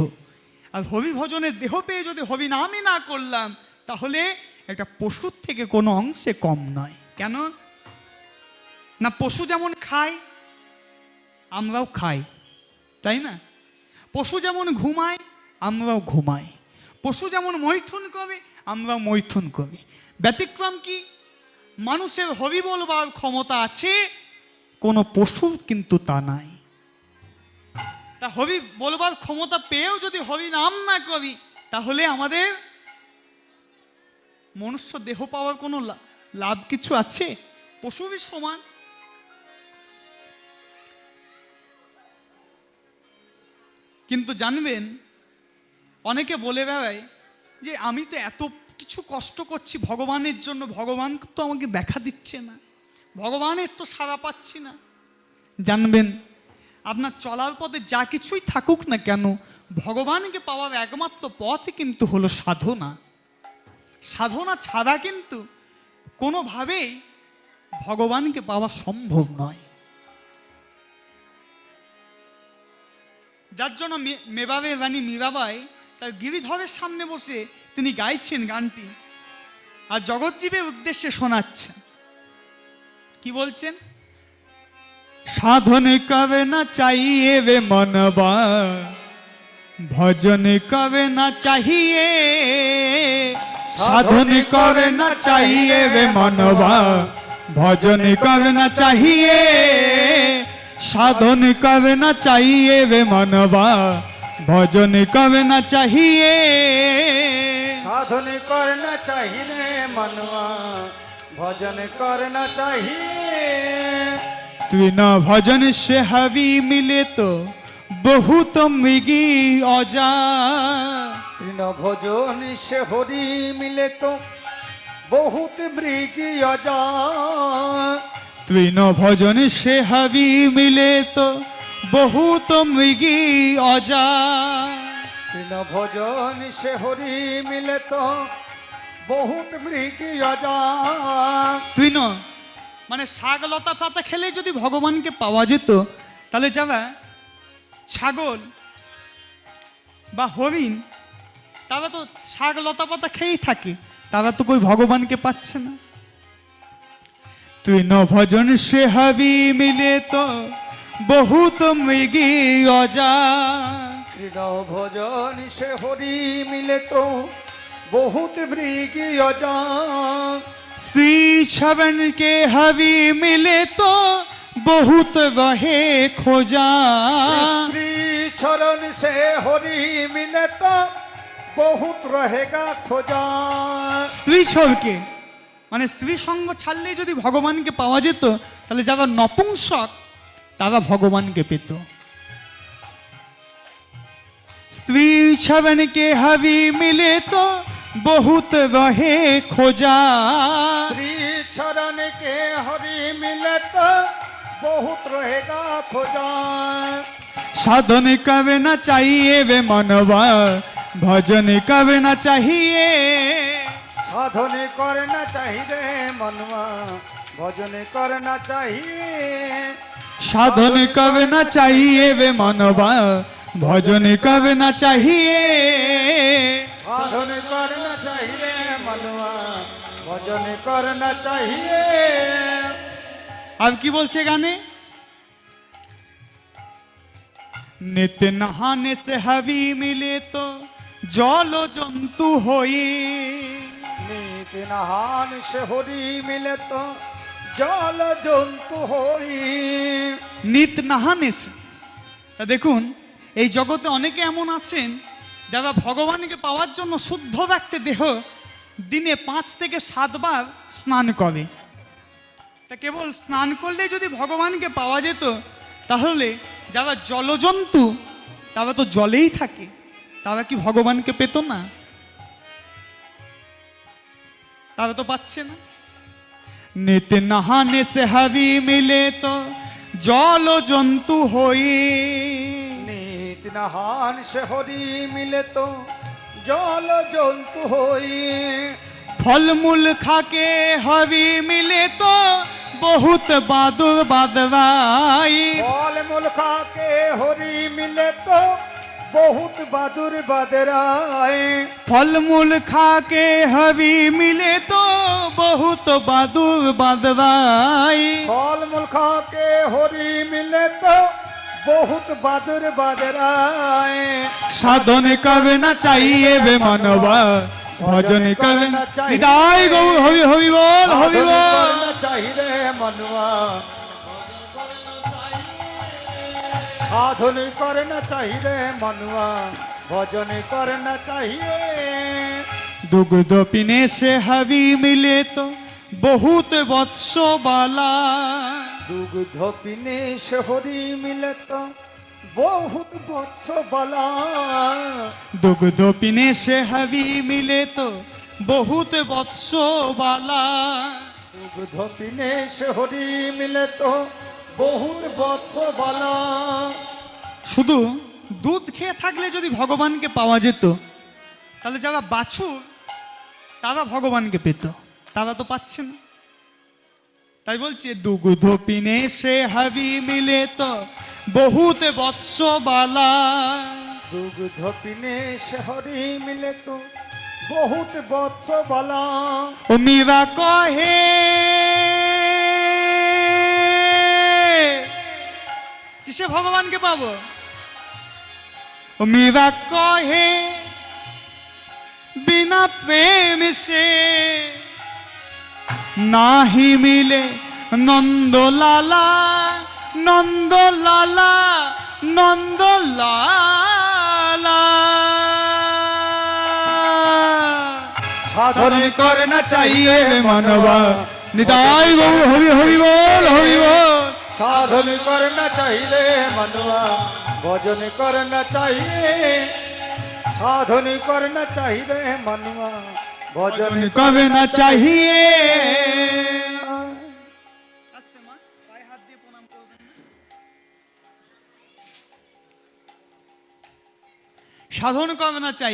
আর হরি ভজনের দেহ পেয়ে যদি হরি নামই না করলাম তাহলে একটা পশুর থেকে কোনো অংশে কম নয়। কেন না? পশু যেমন খায় আমরাও খাই, তাই না? পশু যেমন ঘুমায় আমরাও ঘুমাই, পশু যেমন মৈথুন করে আমরাও মৈথুন করি। ব্যতিক্রম কি? মানুষের হরি বলবার ক্ষমতা আছে, কোনো পশুর কিন্তু তা নাই। তা হরি বলবার ক্ষমতা পেয়েও যদি হরি নাম না করি তাহলে আমাদের মনুষ্য দেহ পাওয়ার কোনো লাভ কিছু আছে? পশুরই সমান। কিন্তু জানবেন, অনেকে বলে বেড়ায় যে আমি তো এত কিছু কষ্ট করছি ভগবানের জন্য, ভগবান তো আমাকে দেখা দিচ্ছে না, ভগবানের তো সাড়া পাচ্ছি না। জানবেন, আপনার চলার পথে যা কিছুই থাকুক না কেন, ভগবানকে পাওয়ার একমাত্র পথ কিন্তু হলো সাধনা। সাধনা ছাড়া কিন্তু কোনোভাবেই ভগবানকে পাওয়া সম্ভব নয়। যার জন্য মেবাবে রানী মীরাবাই তার গিরিধরের সামনে বসে তিনি গাইছেন গানটি, আর জগৎজীবের উদ্দেশ্যে শোনাচ্ছেন। কি বলছেন? সাধন কবে না চাইয়ে বে মনবা, ভজন কবে না চাহিয়ে, সাধন করে না চাহিয়ে বে মনবা, ভজন করে না চাহিয়ে, সাধন করে না চাহিয়ে বে মনবা, ভজন করে না চাহিয়ে, साधन करना चाहिए मनवा, भजन करना चाहिए। तृण भजन से हवि मिले तो बहुत मृगी अजा, तृण भजन से हरि मिले तो बहुत मृगी अजा, तृण भजन से हवि मिले तो बहुत मृगी अजा, तृण भजन से हरि मिले तो बहुत मृगी अजा। তৃণ মানে শাক লতা পাতা খেলে যদি ভগবানকে পাওয়া যেত তাহলে যারা ছাগল বা হরিণ তারা তো শাক লতা পাতা খেয়েই থাকে, তারা তো কই ভগবানকে পাচ্ছে না। তৃণ ভজন সে হবি মিলে তো বহুত মৃগী অজা, तृण भजन से हरि मिले तो बहुत मृगी अजा, श्री छवन के हवि मिले तो बहुत रहे खोजा, श्री चरण से हरि मिले तो बहुत रहेगा खोजा। স্ত্রী ছলকে মানে স্ত্রী সঙ্গ ছাড়লেই যদি ভগবানকে পাওয়া যেত তাহলে যারা নপুংসক তারা ভগবানকে পেত। স্ত্রী ছবন কে হবি মিলে তো বহুত রহে খোঁজা, श्री चरण के हरि मिले तो बहुत रहेगा खोजा। সাধন কবে না চাইয়ে বে মনবা, ভজন কবে না চাহিয়ে, साधन करना चाहिए मनुआ भजन करना चाहिए साधन करना चाहिए वे मानवा भजन करना चाहिए साधन करना चाहिए मनुआ भजन करना चाहिए अब की बोलছে गाने नित्य नहाने से हवी मिले तो जल जंतु होई नीत नहान से हरि मिले तो जल जंतु होई নিত নাহানে সে। তা দেখুন এই জগতে অনেকে এমন আছেন যারা ভগবানকে পাওয়ার জন্য শুদ্ধ রাখতে দেহ দিনে 5 থেকে 7 বার স্নান করে। তা কেবল স্নান করলেই যদি ভগবানকে পাওয়া যেত তাহলে যারা জলজন্তু তারা তো জলেই থাকে, তারা কি ভগবানকে পেত না? তারা তো পাচ্ছে না। নিত নহানে সে হাবি মিলে তো জল জন্তু হই नीत नहान से हरि मिले तो जल जंतु होई फलमूल खाके हवि मिले तो बहुत बादुर बादवाई फल मूल खा के हरि मिले तो बहुत बहादुर बदराए फलमूल खाके हवि मिले तो बहुत बादुर बादवाई फल मूल खा के हरि मिले तो बहुत बहादुर बदराए साधन करना चाहिए वे मानवा भजन करना निदाई गौ हवि हवि बोल हवि बोल करना चाहिए मनुआ साधन करना चाहिए मनुआ भजन करना चाहिए दुग्ध पीने से हवि मिले तो बहुत वत्स बाला दुग्ध पीने से हरि मिले तो बहुत वत्स बला दुग्ध पीने से हवि मिले तो बहुत वत्स बाला दुग्ध पीने से हरि मिले तो बहुत वत्स बला শুধু দুধ খেয়ে থাকলে যদি ভগবানকে পাওয়া যেত তাহলে যারা বাছুর তারা ভগবানকে পেত, তারা তো পাচ্ছে না। তাই বলছে দুগ্ধ পিনে সে হাবি মিলে তো বহুত বৎস বালা दुग्ध पीने से हरि मिले तो बहुत वत्स बला ও মীরা কহে কিসে ভগবানকে পাবো? ও মীরা কহে बिना प्रेम से नाही मिले नंद लाला नंद लाला नंद लाला साधन करना चाहिए मानवा निदाई बाबू हवि हवि बोल हवि बोल साधन करना चाहिए मनुआ भजन करना चाहिए साधन करना चाहिए मनुआ भजन भजन करना चाहिए সাধন করনা চাই।